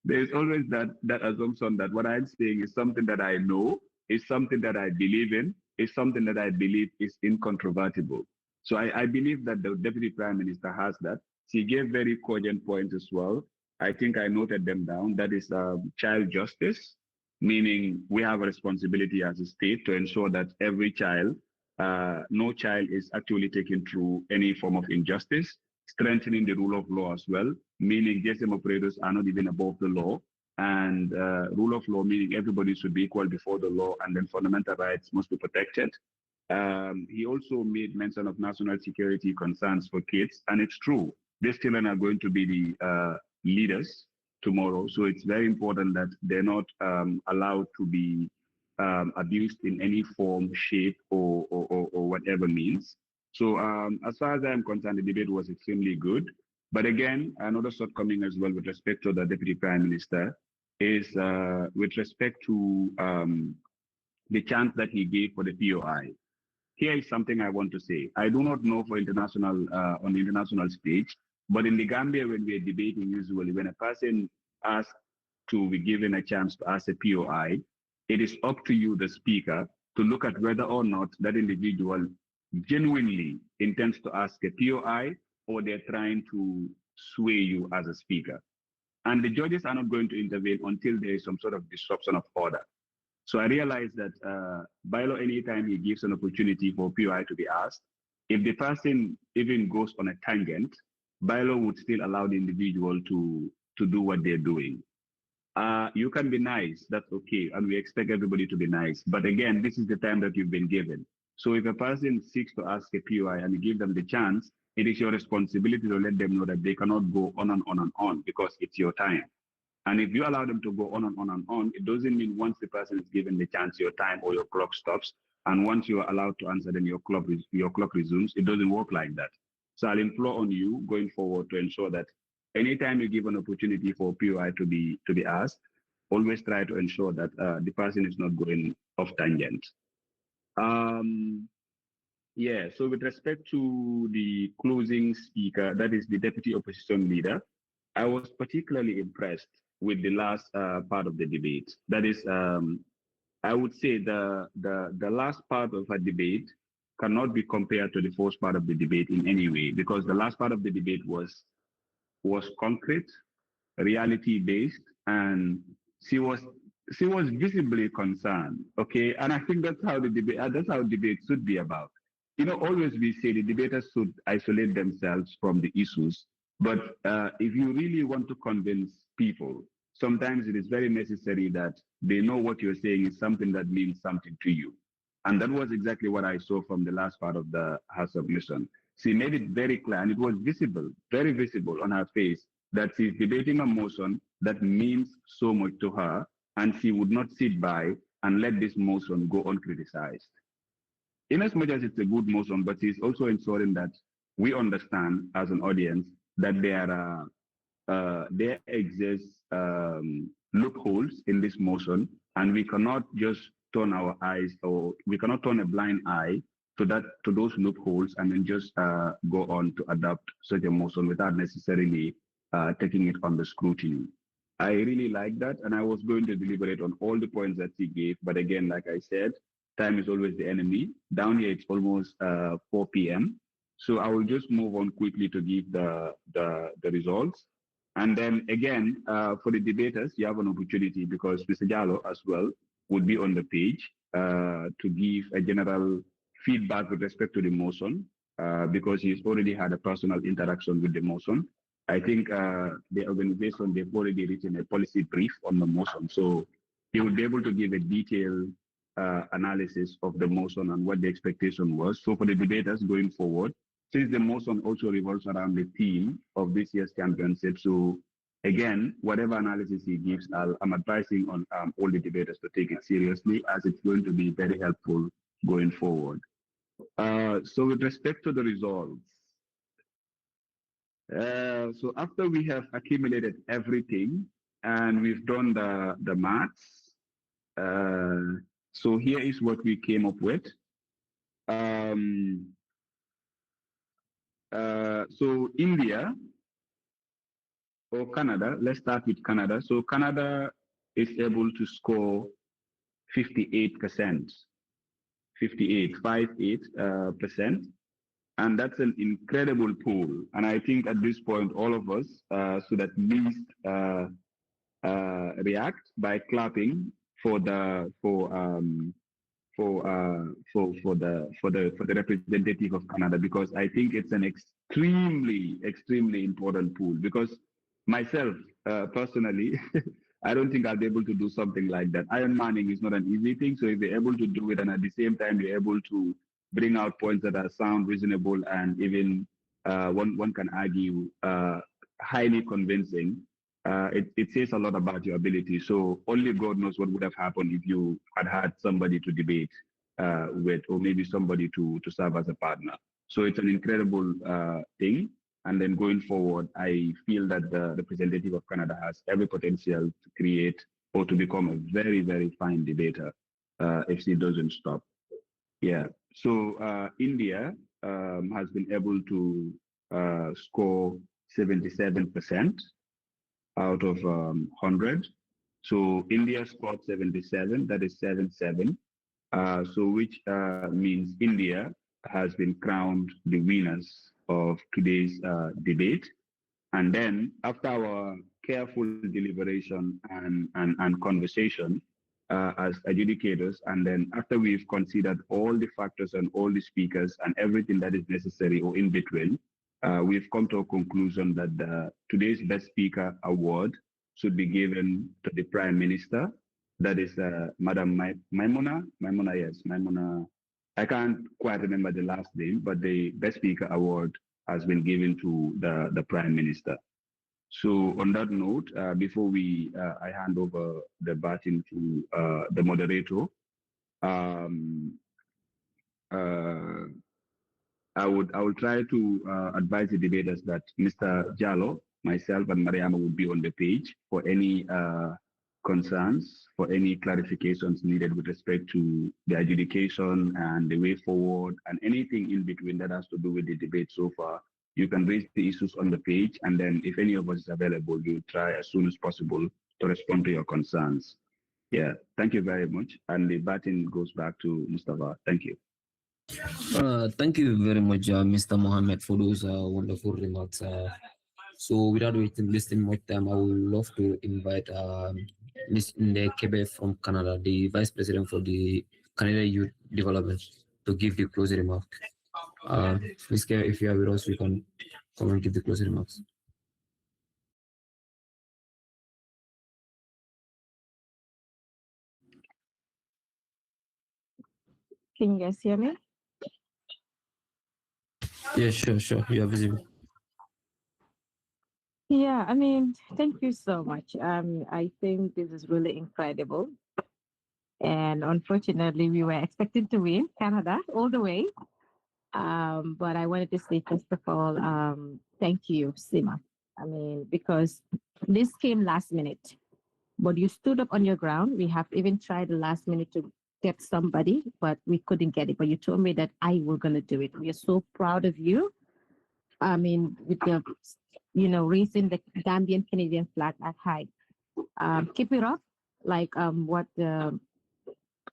there is always that assumption that what I'm saying is something that I know, is something that I believe in, is something that I believe is incontrovertible. So I believe that the Deputy Prime Minister has that. She gave very cogent points as well. I think I noted them down. That is child justice, meaning we have a responsibility as a state to ensure that every child, no child is actually taken through any form of injustice, strengthening the rule of law as well, meaning GSM operators are not even above the law, and rule of law, meaning everybody should be equal before the law, and then fundamental rights must be protected. He also made mention of national security concerns for kids, and it's true. These children are going to be the leaders tomorrow, so it's very important that they're not allowed to be abused in any form, shape, or whatever means. So as far as I'm concerned, the debate was extremely good. But again, another shortcoming as well with respect to the Deputy Prime Minister is with respect to the chance that he gave for the POI. Here is something I want to say. I do not know for international on the international stage, but in the Gambia, when we are debating, usually when a person asks to be given a chance to ask a POI, it is up to you, the speaker, to look at whether or not that individual genuinely intends to ask a POI, or they're trying to sway you as a speaker. And the judges are not going to intervene until there is some sort of disruption of order. So I realized that Bailo, anytime he gives an opportunity for POI to be asked, if the person even goes on a tangent, Bailo would still allow the individual to do what they're doing. You can be nice, that's okay, and we expect everybody to be nice. But again, this is the time that you've been given. So if a person seeks to ask a POI and you give them the chance, it is your responsibility to let them know that they cannot go on and on and on, because it's your time. And if you allow them to go on and on and on, it doesn't mean once the person is given the chance, your time or your clock stops. And once you are allowed to answer, then your clock resumes. It doesn't work like that. So I'll implore on you going forward to ensure that anytime you give an opportunity for POI to be asked, always try to ensure that the person is not going off tangent. Yeah, so with respect to the closing speaker, that is the deputy opposition leader, I was particularly impressed with the last part of the debate. That is, I would say the last part of a debate cannot be compared to the first part of the debate in any way, because the last part of the debate was concrete, reality based, and she was visibly concerned. Okay, and I think that's how debate should be about. Always we say the debaters should isolate themselves from the issues, but if you really want to convince people, sometimes it is very necessary that they know what you're saying is something that means something to you. And that was exactly what I saw from the last part of her submission. She made it very clear, and it was visible, very visible on her face, that she's debating a motion that means so much to her, and she would not sit by and let this motion go uncriticized. In as much as it's a good motion, but she's also ensuring that we understand as an audience that there exist loopholes in this motion, and we cannot just turn our eyes, or we cannot turn a blind eye to those loopholes and then just go on to adopt such a motion without necessarily taking it under scrutiny. I really like that, and I was going to deliberate on all the points that she gave, but again, like I said, time is always the enemy. Down here, it's almost 4 p.m. So I will just move on quickly to give the results. And then again, for the debaters, you have an opportunity, because Mr. Jallo as well would be on the page to give a general feedback with respect to the motion, because he's already had a personal interaction with the motion. I think the organization, they've already written a policy brief on the motion. So he will be able to give a detailed analysis of the motion and what the expectation was. So for the debaters going forward, since the motion also revolves around the theme of this year's championship, so again, whatever analysis he gives, I'm advising on all the debaters to take it seriously, as it's going to be very helpful going forward. So with respect to the results, so after we have accumulated everything and we've done the maths, so here is what we came up with. So India or Canada, let's start with Canada. So Canada is able to score 58%, 58%, and that's an incredible pool. And I think at this point, all of us should at least react by clapping for the representative of Canada, because I think it's an extremely important pool. Because myself personally, I don't think I'll be able to do something like that. Iron manning is not an easy thing. So if you're able to do it, and at the same time you're able to bring out points that are sound, reasonable, and even one can argue highly convincing, it says a lot about your ability. So only God knows what would have happened if you had somebody to debate with, or maybe somebody to serve as a partner. So it's an incredible thing. And then going forward, I feel that the representative of Canada has every potential to create or to become a very, very fine debater if she doesn't stop. Yeah. So India has been able to score 77% out of 100. So India scored 77, that is 7-7. So which means India has been crowned the winners of today's debate. And then after our careful deliberation and conversation as adjudicators, and then after we've considered all the factors and all the speakers and everything that is necessary or in between, we've come to a conclusion that today's Best Speaker Award should be given to the Prime Minister. That is Madam Maimuna. Yes, Maimuna. I can't quite remember the last name, but the Best Speaker Award has been given to the Prime Minister. So on that note, before I hand over the baton to the moderator, I will try to advise the debaters that Mr. Jallo, myself, and Mariama will be on the page for any concerns, for any clarifications needed with respect to the adjudication and the way forward, and anything in between that has to do with the debate so far. You can raise the issues on the page, and then if any of us is available, we'll try as soon as possible to respond to your concerns. Yeah, thank you very much. And the baton goes back to Mustafa. Thank you. Thank you very much, Mr. Mohammed, for those wonderful remarks. So, without wasting much time, I would love to invite Ms. Ndekebe from Canada, the Vice President for the Canada Youth Development, to give the closing remark. Ms. Kebe, if you are with us, we can come and give the closing remarks. Can you guys hear me? Yeah, sure. You are visible. Yeah, I mean, thank you so much. I think this is really incredible. And unfortunately, we were expecting to win Canada all the way. But I wanted to say, first of all, thank you, Sima. I mean, because this came last minute, but you stood up on your ground. We have even tried the last minute to get somebody, but we couldn't get it. But you told me that I was going to do it. We are so proud of you. I mean, with the, raising the Gambian Canadian flag at high. Keep it up. Like what the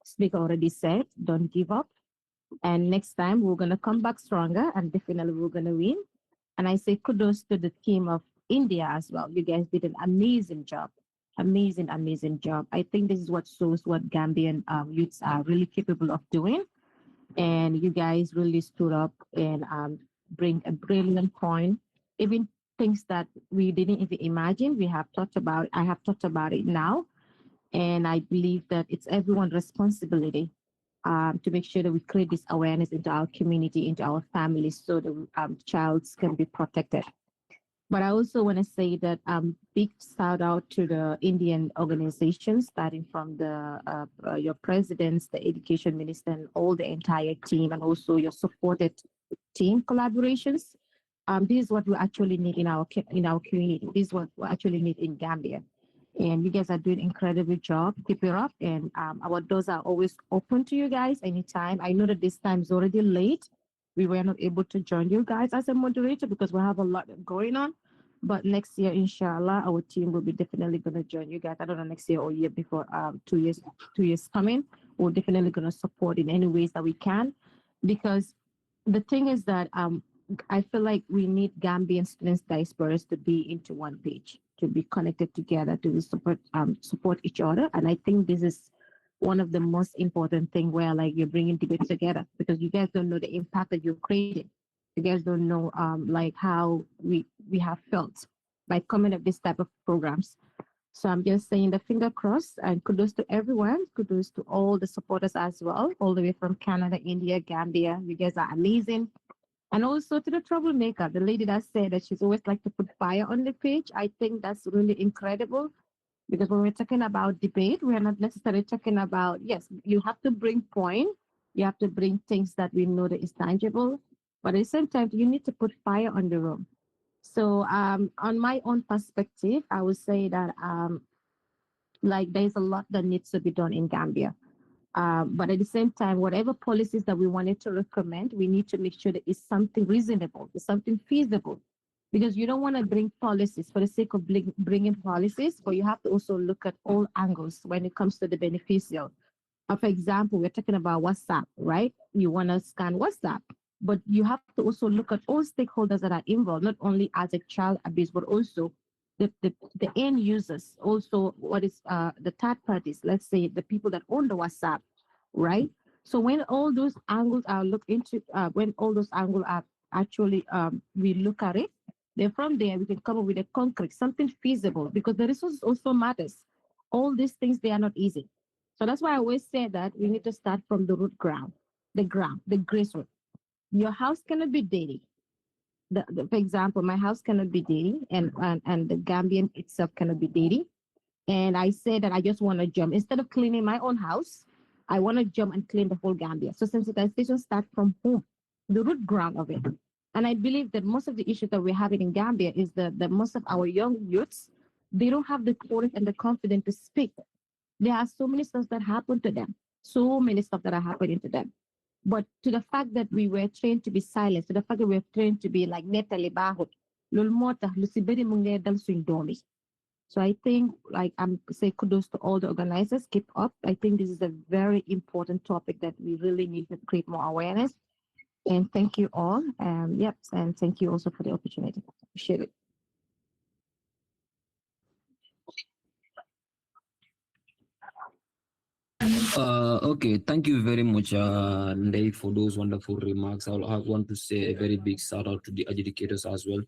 speaker already said, don't give up. And next time we're going to come back stronger and definitely we're going to win. And I say kudos to the team of India as well. You guys did an amazing job. Amazing job. I think this is what shows what Gambian youths are really capable of doing. And you guys really stood up and bring a brilliant point. Even things that we didn't even imagine, I have thought about it now. And I believe that it's everyone's responsibility to make sure that we create this awareness into our community, into our families, so the child can be protected. But I also want to say that big shout out to the Indian organizations, starting from your presidents, the education minister, and all the entire team, and also your supported team collaborations. This is what we actually need in our community. This is what we actually need in Gambia. And you guys are doing an incredible job. Keep it up. And our doors are always open to you guys anytime. I know that this time is already late. We were not able to join you guys as a moderator because we have a lot going on. But next year, inshallah, our team will be definitely going to join you guys. I don't know, next year or year before, 2 years coming. We're definitely going to support in any ways that we can. Because the thing is that I feel like we need Gambian students diasporas to be into one page, to be connected together, to support each other. And I think this is one of the most important thing where like you're bringing debates together because you guys don't know the impact that you're creating. You guys don't know like how we have felt by coming up this type of programs. So I'm just saying the finger crossed and kudos to everyone. Kudos to all the supporters as well, all the way from Canada, India, Gambia. You guys are amazing. And also to the troublemaker, the lady that said that she's always like to put fire on the page. I think that's really incredible because when we're talking about debate, we're not necessarily talking about, yes, you have to bring point, you have to bring things that we know that is tangible, but at the same time, you need to put fire on the room. So on my own perspective, I would say that like there's a lot that needs to be done in Gambia. But at the same time, whatever policies that we wanted to recommend, we need to make sure that it's something reasonable, it's something feasible. Because you don't want to bring policies for the sake of bringing policies, but you have to also look at all angles when it comes to the beneficial. For example, we're talking about WhatsApp, right? You want to scan WhatsApp, but you have to also look at all stakeholders that are involved, not only as a child abuse, but also the end users. Also, what is the third parties? Let's say the people that own the WhatsApp, right? So when all those angles are looked into, when all those angles are actually we look at it, then from there we can come up with a concrete, something feasible, because the resources also matters. All these things, they are not easy. So that's why I always say that we need to start from the root ground, the grassroots. Your house cannot be dirty. For example, my house cannot be dirty, and the Gambian itself cannot be dirty. And I say that I just want to jump. Instead of cleaning my own house, I want to jump and clean the whole Gambia. So sensitization starts from home, the root ground of it. And I believe that most of the issues that we're having in Gambia is that most of our young youths, they don't have the courage and the confidence to speak. There are so many stuff that happen to them, so many stuff that are happening to them. But to the fact that we were trained to be silent, to the fact that we were trained to be like netali bahut, lol motax lu ci bari mu ngi dal suñ doom yi. So I think, like, I'm say kudos to all the organizers. Keep up. I think this is a very important topic that we really need to create more awareness. And thank you all. Yep, and thank you also for the opportunity. Appreciate it. Okay, thank you very much, Ndei, for those wonderful remarks. I want to say a very big shout out to the adjudicators as well.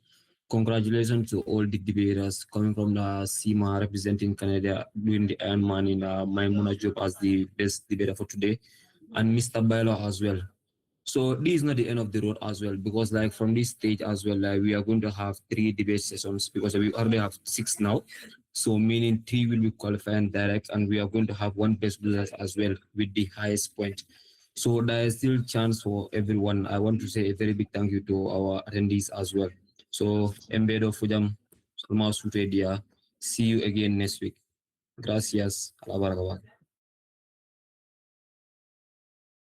Congratulations to all the debaters coming from the CIMA representing Canada doing the Ironman in Maimuna job as the best debater for today, and Mr. Bailo as well. So this is not the end of the road as well, because like from this stage as well, like we are going to have 3 debate sessions because we already have 6 now. So meaning 3 will be qualifying direct, and we are going to have 1 best loser as well with the highest point. So there is still chance for everyone. I want to say a very big thank you to our attendees as well. So Embedo Fujam, Salma Sutedia, see you again next week. Gracias.